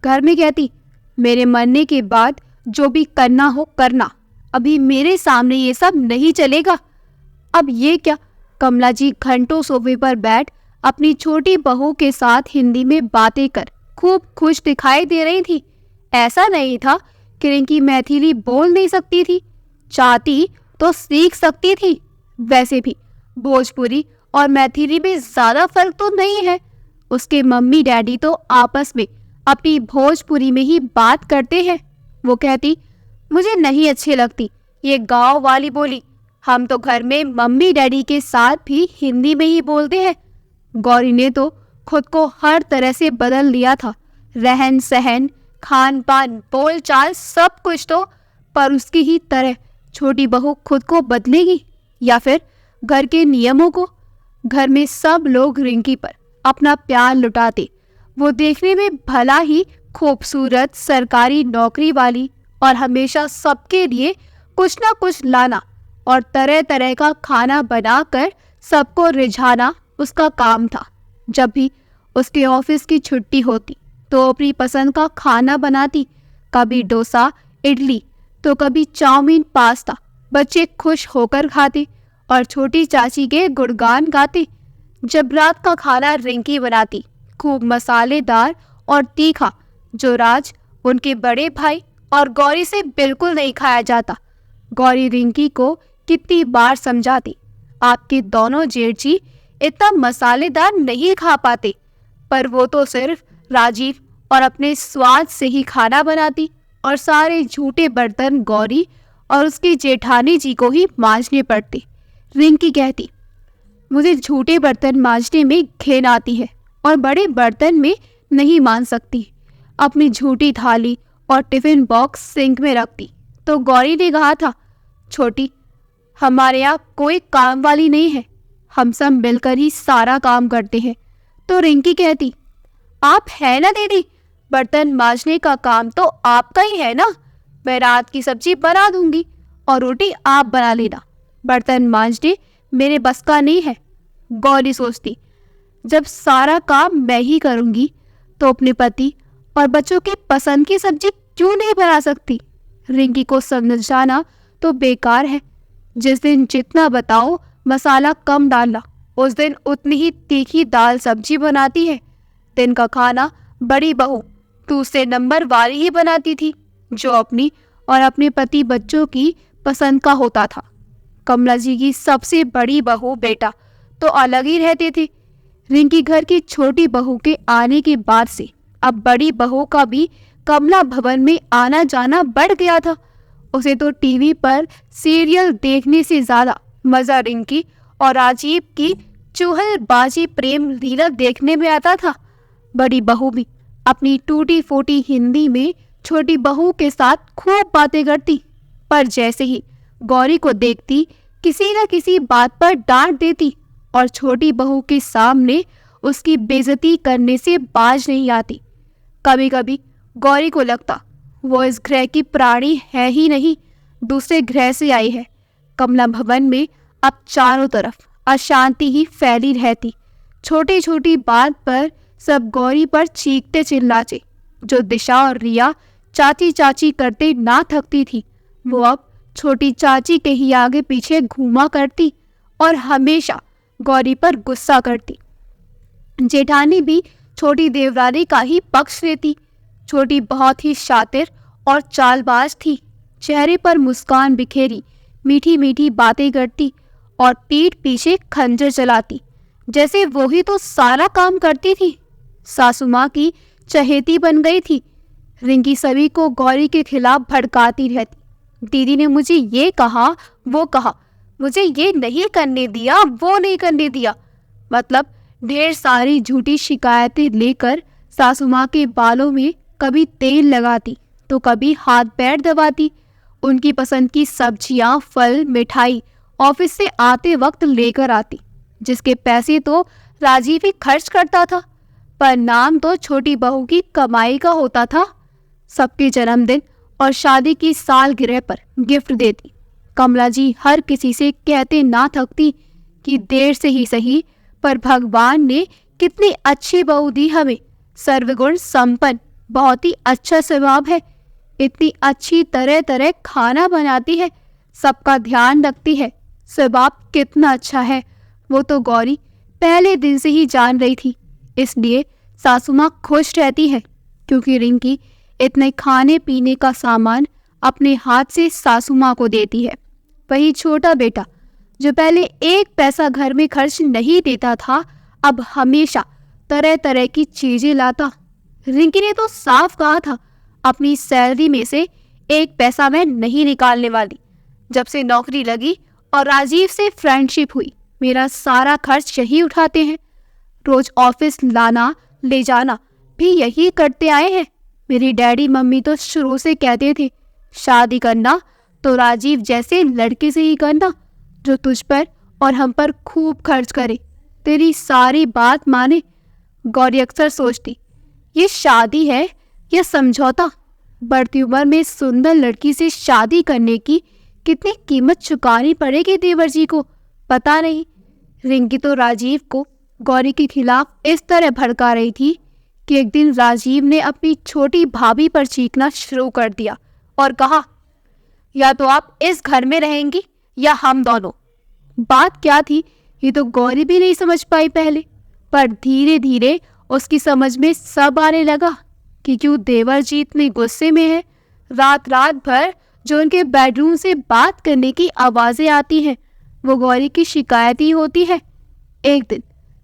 घर में कहती, मेरे मरने के बाद जो भी करना हो करना, अभी मेरे सामने ये सब नहीं चलेगा। अब ये क्या, कमला जी घंटों सोफे पर बैठ अपनी छोटी बहू के साथ हिंदी में बातें कर खूब खुश दिखाई दे रही थी। ऐसा नहीं था कि रिंकी मैथिली बोल नहीं सकती थी, चाहती तो सीख सकती थी। वैसे भी भोजपुरी और मैथिली में ज्यादा फर्क तो नहीं है। उसके मम्मी डैडी तो आपस में अपनी भोजपुरी में ही बात करते हैं। वो कहती, मुझे नहीं अच्छी लगती ये गांव वाली बोली, हम तो घर में मम्मी डैडी के साथ भी हिंदी में ही बोलते हैं। गौरी ने तो खुद को हर तरह से बदल लिया था, रहन सहन, खान पान, बोल चाल, सब कुछ तो। पर उसकी ही तरह छोटी बहू खुद को बदलेगी या फिर घर के नियमों को? घर में सब लोग रिंकी पर अपना प्यार लुटाते। वो देखने में भला ही खूबसूरत, सरकारी नौकरी वाली और हमेशा सबके लिए कुछ ना कुछ लाना और तरह तरह का खाना बनाकर सबको रिझाना उसका काम था। जब भी उसके ऑफिस की छुट्टी होती तो अपनी पसंद का खाना बनाती, कभी डोसा इडली तो कभी चाउमीन पास्ता। बच्चे खुश होकर खाते और छोटी चाची के गुणगान गाते। जब रात का खाना रिंकी बनाती, खूब मसालेदार और तीखा, जो राज, उनके बड़े भाई और गौरी से बिल्कुल नहीं खाया जाता। गौरी रिंकी को कितनी बार समझाती, आपके दोनों जेठ जी इतना मसालेदार नहीं खा पाते, पर वो तो सिर्फ राजीव और अपने स्वाद से ही खाना बनाती और सारे झूठे बर्तन गौरी और उसकी जेठानी जी को ही मांजने पड़ते। रिंकी कहती, मुझे झूठे बर्तन मांजने में घिन आती है और बड़े बर्तन में नहीं मांज सकती। अपनी झूठी थाली और टिफिन बॉक्स सिंक में रखती। तो गौरी ने कहा था, छोटी, हमारे यहाँ कोई काम वाली नहीं है, हम सब मिलकर ही सारा काम करते हैं। तो रिंकी कहती, आप है ना दीदी, बर्तन मांजने का काम तो आपका ही है ना। मैं रात की सब्जी बना दूंगी और रोटी आप बना लेना, बर्तन मांजने मेरे बस का नहीं है। गौरी सोचती, जब सारा काम मैं ही करूंगी तो अपने पति और बच्चों के पसंद की सब्जी क्यों नहीं बना सकती। रिंकी को समझाना तो बेकार है। जिस दिन जितना बताओ मसाला कम डालना, उस दिन उतनी ही तीखी दाल सब्जी बनाती है। दिन का खाना बड़ी बहू दूसरे नंबर वाली ही बनाती थी, जो अपनी और अपने पति बच्चों की पसंद का होता था। कमला जी की सबसे बड़ी बहू बेटा तो अलग ही रहते थे। रिंकी घर की छोटी बहू के आने के बाद से अब बड़ी बहू का भी कमला भवन में आना जाना बढ़ गया था। उसे तो टीवी पर सीरियल देखने से ज्यादा मजा रिंकी और राजीव की चूहलबाजी प्रेम लीला देखने में आता था। बड़ी बहू भी अपनी टूटी फूटी हिंदी में छोटी बहू के साथ खूब बातें करती, पर जैसे ही गौरी को देखती किसी न किसी बात पर डांट देती और छोटी बहू के सामने उसकी बेइज्जती करने से बाज नहीं आती। कभी कभी गौरी को लगता वो इस ग्रह की प्राणी है ही नहीं, दूसरे ग्रह से आई है। कमला भवन में अब चारों तरफ अशांति ही फैली रहती। छोटी छोटी बात पर सब गौरी पर चीखते चिल्लाते। जो दिशा और रिया चाची चाची करते ना थकती थी, वो अब छोटी चाची के ही आगे पीछे घूमा करती और हमेशा गौरी पर गुस्सा करती। जेठानी भी छोटी देवरानी का ही पक्ष लेती। छोटी बहुत ही शातिर और चालबाज थी, चेहरे पर मुस्कान बिखेरी मीठी मीठी बातें करती और पीठ पीछे खंजर चलाती, जैसे वो ही तो सारा काम करती थी। सासू माँ की चहेती बन गई थी। रिंकी सभी को गौरी के खिलाफ भड़काती रहती। दीदी ने मुझे ये कहा, वो कहा, मुझे ये नहीं करने दिया, वो नहीं करने दिया, मतलब ढेर सारी झूठी शिकायतें लेकर सासू माँ के बालों में कभी तेल लगाती तो कभी हाथ पैर दबाती। उनकी पसंद की सब्जियां, फल, मिठाई ऑफिस से आते वक्त लेकर आती, जिसके पैसे तो राजीव ही खर्च करता था, पर नाम तो छोटी बहू की कमाई का होता था। सबके जन्मदिन और शादी की सालगिरह पर गिफ्ट देती। कमला जी हर किसी से कहते ना थकती कि देर से ही सही, पर भगवान ने कितनी अच्छी बहू दी हमें, सर्वगुण संपन्न, बहुत ही अच्छा स्वभाव है, इतनी अच्छी तरह तरह खाना बनाती है, सबका ध्यान रखती है, स्वभाव कितना अच्छा है। वो तो गौरी पहले दिन से ही जान रही थी, इसलिए सासू माँ खुश रहती है, क्योंकि रिंकी इतने खाने पीने का सामान अपने हाथ से सासू माँ को देती है। वही छोटा बेटा जो पहले एक पैसा घर में खर्च नहीं देता था, अब हमेशा तरह तरह की चीजें लाता। रिंकी ने तो साफ कहा था, अपनी सैलरी में से एक पैसा मैं नहीं निकालने वाली। जब से नौकरी लगी और राजीव से फ्रेंडशिप हुई, मेरा सारा खर्च यही उठाते हैं। रोज ऑफिस लाना ले जाना भी यही करते आए हैं। मेरी डैडी मम्मी तो शुरू से कहते थे, शादी करना तो राजीव जैसे लड़के से ही करना, जो तुझ पर और हम पर खूब खर्च करे, तेरी सारी बात माने। गौरी अक्सर सोचती, ये शादी है या समझौता? बढ़ती उम्र में सुंदर लड़की से शादी करने की कितनी कीमत चुकानी पड़ेगी देवर जी को, पता नहीं। रिंकी तो राजीव को गौरी के खिलाफ इस तरह भड़का रही थी कि एक दिन राजीव ने अपनी छोटी भाभी पर चीखना शुरू कर दिया और कहा, या तो आप इस घर में रहेंगी या हम दोनों। बात क्या थी ये तो गौरी भी नहीं समझ पाई पहले, पर धीरे धीरे उसकी समझ में सब आने लगा कि क्यों देवर जी इतने गुस्से में है। रात रात भर जो उनके बेडरूम से बात करने की आवाजें आती हैं वो गौरी की शिकायत ही होती है। एक दिन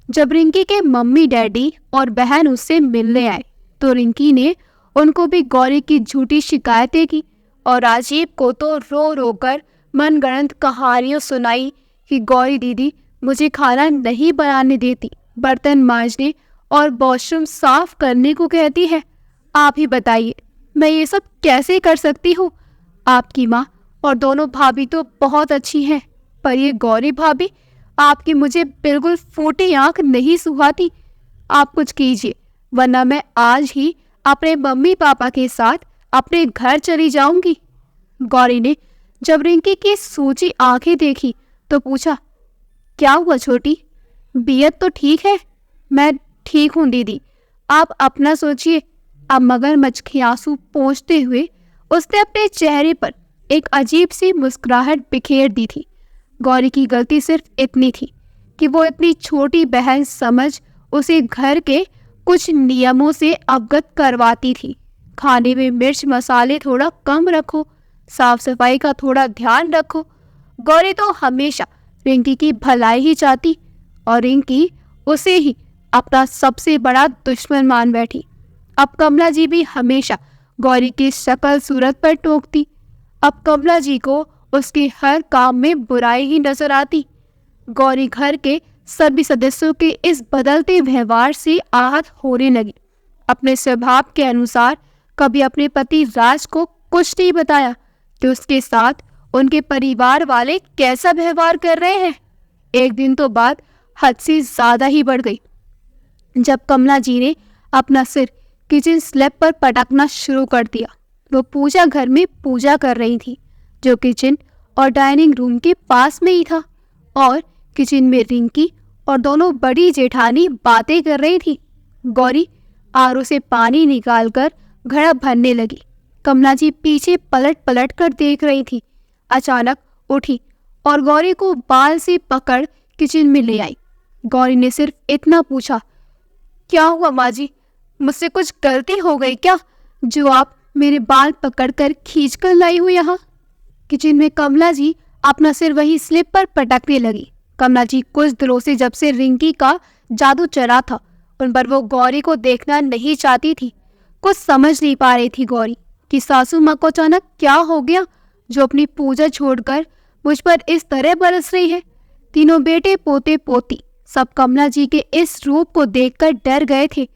जब रिंकी के मम्मी डैडी और बहन उससे मिलने आए तो रिंकी ने उनको भी गौरी की झूठी शिकायतें की और राजीव को तो रो रो कर मनगढ़ंत कहानियां सुनाई कि गौरी दीदी मुझे खाना नहीं बनाने देती, बर्तन मांजने और वॉशरूम साफ करने को कहती है। आप ही बताइए मैं ये सब कैसे कर सकती हूँ? आपकी माँ और दोनों भाभी तो बहुत अच्छी हैं, पर ये गौरी भाभी आपकी मुझे बिल्कुल फूटी आंख नहीं सुहाती। आप कुछ कीजिए वरना मैं आज ही अपने मम्मी पापा के साथ अपने घर चली जाऊंगी। गौरी ने जब रिंकी की सूजी आंखें देखी तो पूछा, क्या हुआ छोटी? बीयत तो ठीक है? मैं ठीक हूँ दीदी, आप अपना सोचिए। अब मगरमच्छ के आंसू पोंछते हुए उसने अपने चेहरे पर एक अजीब सी मुस्कुराहट बिखेर दी थी। गौरी की गलती सिर्फ इतनी थी कि वो इतनी छोटी बहन समझ उसे घर के कुछ नियमों से अवगत करवाती थी। खाने में मिर्च मसाले थोड़ा कम रखो, साफ सफाई का थोड़ा ध्यान रखो। गौरी तो हमेशा रिंकी की भलाई ही चाहती और रिंकी उसे ही अपना सबसे बड़ा दुश्मन मान बैठी। अब कमला जी भी हमेशा गौरी की शक्ल सूरत पर टोकती। अब कमला जी को उसके हर काम में बुराई ही नजर आती। गौरी घर के सभी सदस्यों के इस बदलते व्यवहार से आहत होने लगी। अपने स्वभाव के अनुसार कभी अपने पति राज को कुछ नहीं बताया कि उसके साथ उनके परिवार वाले कैसा व्यवहार कर रहे हैं। एक दिन तो बात हद से ज्यादा ही बढ़ गई जब कमला जी ने अपना सिर किचन स्लैब पर पटकना शुरू कर दिया। वो पूजा घर में पूजा कर रही थी जो किचन और डाइनिंग रूम के पास में ही था, और किचन में रिंकी और दोनों बड़ी जेठानी बातें कर रही थी। गौरी आरओ से पानी निकालकर घड़ा भरने लगी। कमला जी पीछे पलट पलट कर देख रही थी। अचानक उठी और गौरी को बाल से पकड़ किचन में ले आई। गौरी ने सिर्फ इतना पूछा, क्या हुआ माँ जी? मुझसे कुछ गलती हो गई क्या जो आप मेरे बाल पकड़कर खींच कर लाई हो यहाँ? किचन में कमला जी अपना सिर वही स्लिप पर पटकने लगी। कमला जी कुछ दिनों से जब से रिंकी का जादू चढ़ा था उन पर वो गौरी को देखना नहीं चाहती थी। कुछ समझ नहीं पा रही थी गौरी कि सासू माँ को अचानक क्या हो गया जो अपनी पूजा छोड़कर मुझ पर इस तरह बरस रही है। तीनों बेटे पोते पोती सब कमला जी के इस रूप को देखकर डर गए थे।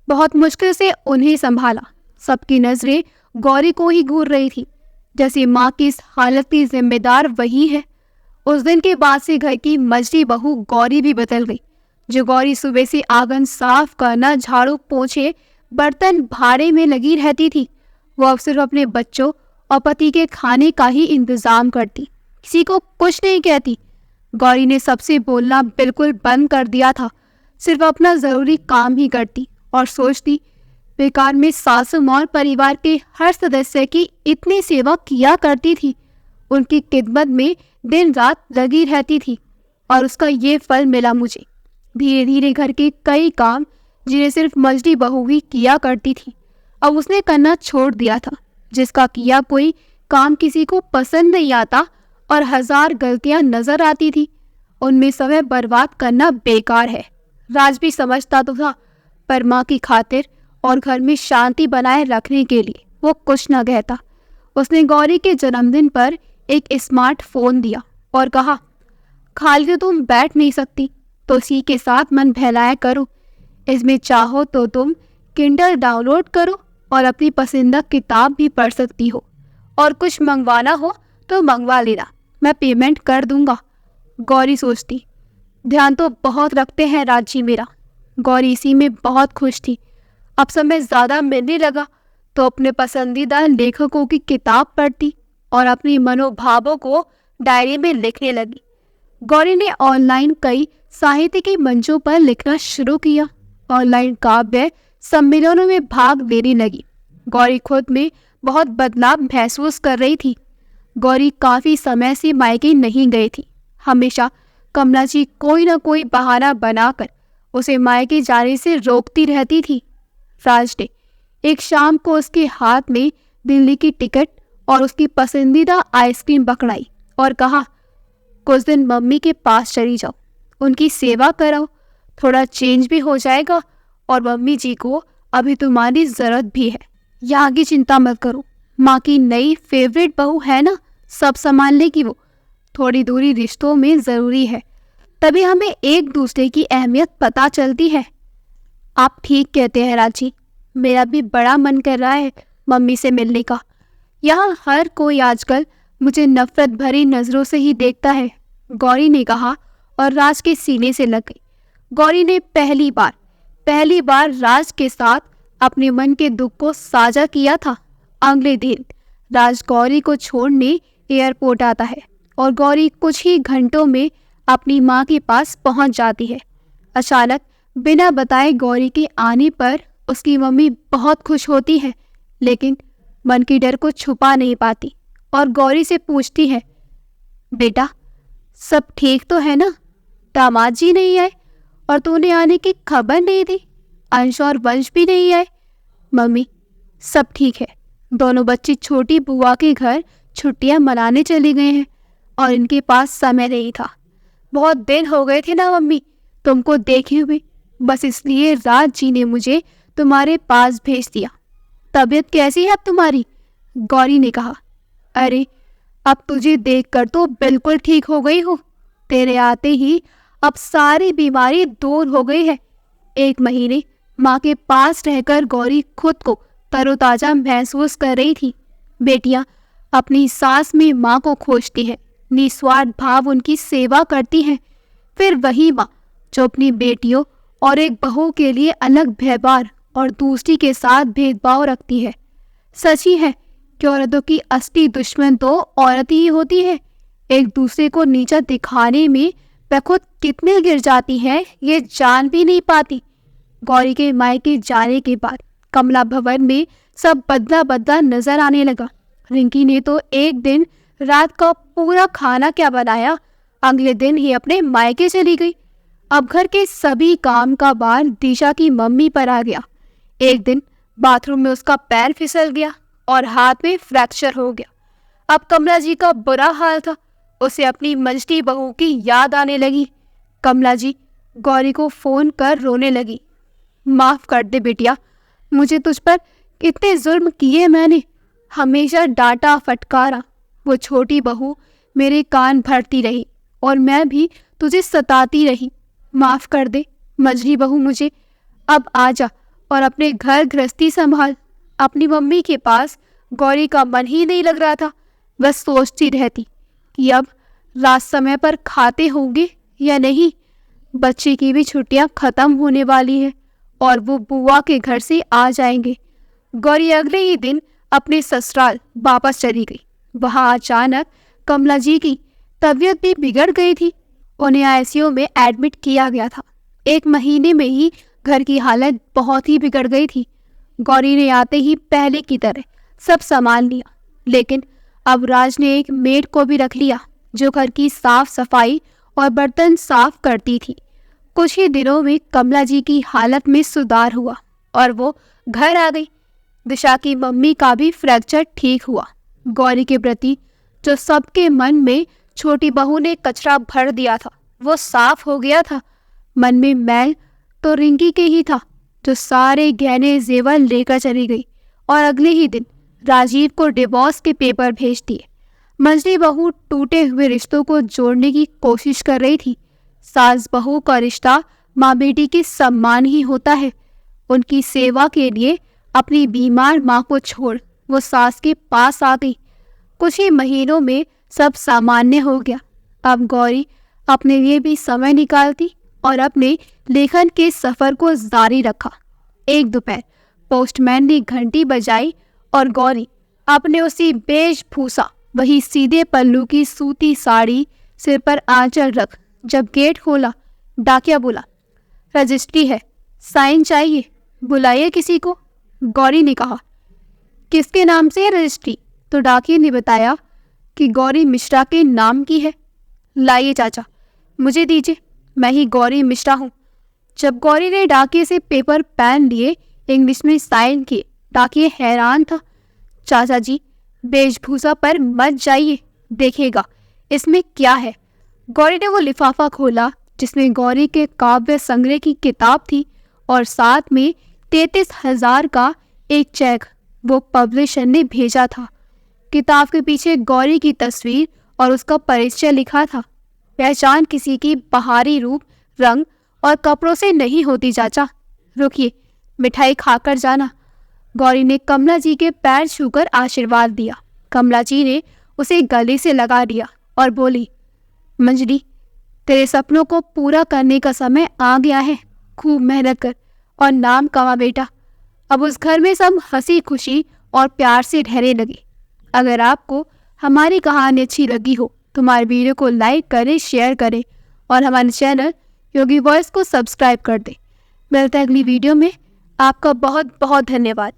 बहुत मुश्किल से उन्हें संभाला। सबकी नजरें गौरी को ही घूर रही थी, जैसे माँ की इस हालत की जिम्मेदार वही है। उस दिन के बाद से घर की मझली बहू गौरी भी बदल गई। जो गौरी सुबह से आंगन साफ करना, झाड़ू पोंछे, बर्तन भाड़े में लगी रहती थी, वो अब सिर्फ अपने बच्चों और पति के खाने का ही इंतजाम करती, किसी को कुछ नहीं कहती। गौरी ने सबसे बोलना बिल्कुल बंद कर दिया था, सिर्फ अपना जरूरी काम ही करती और सोचती बेकार में सासू माँ और परिवार के हर सदस्य की इतनी सेवा किया करती थी, उनकी खिदमत में दिन रात लगी रहती थी और उसका ये फल मिला मुझे। धीरे धीरे घर के कई काम जिन्हें सिर्फ मझली बहू ही किया करती थी अब उसने करना छोड़ दिया था। जिसका किया कोई काम किसी को पसंद नहीं आता और हजार गलतियां नजर आती थी, उनमें समय बर्बाद करना बेकार है। राज भी समझता तो था, पर माँ की खातिर और घर में शांति बनाए रखने के लिए वो कुछ न कहता। उसने गौरी के जन्मदिन पर एक स्मार्टफोन दिया और कहा, खाली तो तुम बैठ नहीं सकती तो इसी के साथ मन बहलाया करो। इसमें चाहो तो तुम किंडल डाउनलोड करो और अपनी पसंदीदा किताब भी पढ़ सकती हो, और कुछ मंगवाना हो तो मंगवा लेना, मैं पेमेंट कर दूंगा। गौरी सोचती, ध्यान तो बहुत रखते हैं राजी मेरा। गौरी इसी में बहुत खुश थी। अब समय ज़्यादा मिलने लगा तो अपने पसंदीदा लेखकों की किताब पढ़ती और अपनी मनोभावों को डायरी में लिखने लगी। गौरी ने ऑनलाइन कई साहित्य के मंचों पर लिखना शुरू किया। ऑनलाइन काव्य सम्मेलनों में भाग लेने लगी। गौरी खुद में बहुत बदलाव महसूस कर रही थी। गौरी काफी समय से मायके नहीं गई थी। हमेशा कमला जी कोई न कोई बहाना बनाकर उसे मायके जाने से रोकती रहती थी। राज ने एक शाम को उसके हाथ में दिल्ली की टिकट और उसकी पसंदीदा आइसक्रीम पकड़ाई और कहा, कुछ दिन मम्मी के पास चली जाओ, उनकी सेवा कराओ, थोड़ा चेंज भी हो जाएगा और मम्मी जी को अभी तुम्हारी जरूरत भी है। यहाँ की चिंता मत करो, माँ की नई फेवरेट बहू है ना, सब संभाल लेगी वो। थोड़ी दूरी रिश्तों में ज़रूरी है, तभी हमें एक दूसरे की अहमियत पता चलती है। आप ठीक कहते हैं राजी, मेरा भी बड़ा मन कर रहा है मम्मी से मिलने का। यहाँ हर कोई आजकल मुझे नफरत भरी नज़रों से ही देखता है, गौरी ने कहा और राज के सीने से लग गई। गौरी ने पहली बार राज के साथ अपने मन के दुख को साझा किया था। अगले दिन राज गौरी को छोड़ने एयरपोर्ट आता है और गौरी कुछ ही घंटों में अपनी माँ के पास पहुँच जाती है। अचानक बिना बताए गौरी के आने पर उसकी मम्मी बहुत खुश होती है, लेकिन मन की डर को छुपा नहीं पाती और गौरी से पूछती है, बेटा सब ठीक तो है ना? दामाद जी नहीं आए और तूने आने की खबर नहीं दी, अंश और वंश भी नहीं आए। मम्मी सब ठीक है, दोनों बच्चे छोटी बुआ के घर छुट्टियां मनाने चले गए हैं और इनके पास समय नहीं था। बहुत दिन हो गए थे ना मम्मी तुमको देखे हुए, बस इसलिए राज जी ने मुझे तुम्हारे पास भेज दिया। तबीयत कैसी है अब तुम्हारी? गौरी ने कहा, अरे अब तुझे देखकर तो बिल्कुल ठीक हो गई हूँ। तेरे आते ही अब सारी बीमारी दूर हो गई है। 1 महीने माँ के पास रहकर गौरी खुद को तरोताजा महसूस कर रही थी। बेटियां अपनी सास में माँ को खोजती हैं, निस्वार्थ भाव उनकी सेवा करती हैं। फिर वही माँ जो अपनी बेटियों और एक बहू के लिए अलग व्यवहार और दूसरी के साथ भेदभाव रखती है। सच ही है कि औरतों की असली दुश्मन तो औरत ही होती है। एक दूसरे को नीचा दिखाने में वह खुद कितने गिर जाती है ये जान भी नहीं पाती। गौरी के मायके जाने के बाद कमला भवन में सब बदला बदला नजर आने लगा। रिंकी ने तो एक दिन रात का पूरा खाना क्या बनाया, अगले दिन ही अपने मायके चली गई। अब घर के सभी काम का भार दिशा की मम्मी पर आ गया। एक दिन बाथरूम में उसका पैर फिसल गया और हाथ में फ्रैक्चर हो गया। अब कमला जी का बुरा हाल था, उसे अपनी मंजली बहू की याद आने लगी। कमला जी गौरी को फोन कर रोने लगी, माफ कर दे बिटिया, मुझे तुझ पर कितने जुल्म किए मैंने, हमेशा डांटा फटकारा। वो छोटी बहू मेरे कान भरती रही और मैं भी तुझे सताती रही। माफ कर दे मंजली बहू मुझे, अब आ जा और अपने घर गृहस्थी संभाल। अपनी मम्मी के पास गौरी का मन ही नहीं लग रहा था। बस सोचती रहती कि अब रात समय पर खाते होंगे या नहीं। बच्चे की भी छुट्टियां खत्म होने वाली है और वो बुआ के घर से आ जाएंगे। गौरी अगले ही दिन अपने ससुराल वापस चली गई। वहां अचानक कमला जी की तबीयत भी बिगड़ गई थी। उन्हें आईसीयू में एडमिट किया गया था। 1 महीने में ही घर की हालत बहुत ही बिगड़ गई थी। गौरी ने आते ही पहले की तरह सब संभाल लिया, लेकिन अब राज ने एक मेड को भी रख लिया जो घर की साफ सफाई और बर्तन साफ करती थी। कुछ ही दिनों में कमला जी की हालत में सुधार हुआ और वो घर आ गई। दिशा की मम्मी का भी फ्रैक्चर ठीक हुआ। गौरी के प्रति जो सबके मन में छोटी बहू ने कचरा भर दिया था वो साफ हो गया था। मन में मैल तो रिंकी के ही था जो सारे गहने जेवर लेकर चली गई और अगले ही दिन राजीव को डिवोर्स के पेपर भेज दिए। मंजली बहू टूटे हुए रिश्तों को जोड़ने की कोशिश कर रही थी। सास बहू का रिश्ता माँ बेटी के सम्मान ही होता है। उनकी सेवा के लिए अपनी बीमार माँ को छोड़ वो सास के पास आ गई। कुछ ही महीनों में सब सामान्य हो गया। अब गौरी अपने लिए भी समय निकालती और अपने लेखन के सफर को जारी रखा। एक दोपहर पोस्टमैन ने घंटी बजाई और गौरी अपने उसी वेशभूषा, वही सीधे पल्लू की सूती साड़ी, सिर पर आंचल रख जब गेट खोला, डाकिया बोला, रजिस्ट्री है, साइन चाहिए, बुलाइए किसी को। गौरी ने कहा, किसके नाम से है रजिस्ट्री? तो डाकिया ने बताया कि गौरी मिश्रा के नाम की है। लाइए चाचा, मुझे दीजिए, मैं ही गौरी मिश्रा हूँ। जब गौरी ने डाकिये से पेपर पेन लिए, इंग्लिश में साइन किए, डाकिया हैरान था। चाचा जी, वेशभूषा पर मत जाइए, देखिएगा इसमें क्या है। गौरी ने वो लिफाफा खोला जिसमें गौरी के काव्य संग्रह की किताब थी और साथ में 33,000 का एक चेक वो पब्लिशर ने भेजा था। किताब के पीछे गौरी की तस्वीर और उसका परिचय लिखा था। पहचान किसी की बाहरी रूप, रंग और कपड़ों से नहीं होती चाचा। रुकिए, मिठाई खाकर जाना। गौरी ने कमला जी के पैर छूकर आशीर्वाद दिया। कमला जी ने उसे गले से लगा दिया और बोली, मंजरी, तेरे सपनों को पूरा करने का समय आ गया है। खूब मेहनत कर और नाम कमा बेटा। अब उस घर में सब हंसी खुशी और प्यार से रहने लगे। अगर आपको हमारी कहानी अच्छी लगी हो तो हमारे वीडियो को लाइक करें, शेयर करें और हमारे चैनल योगी वॉइस को सब्सक्राइब कर दें। मिलते हैं अगली वीडियो में। आपका बहुत बहुत धन्यवाद।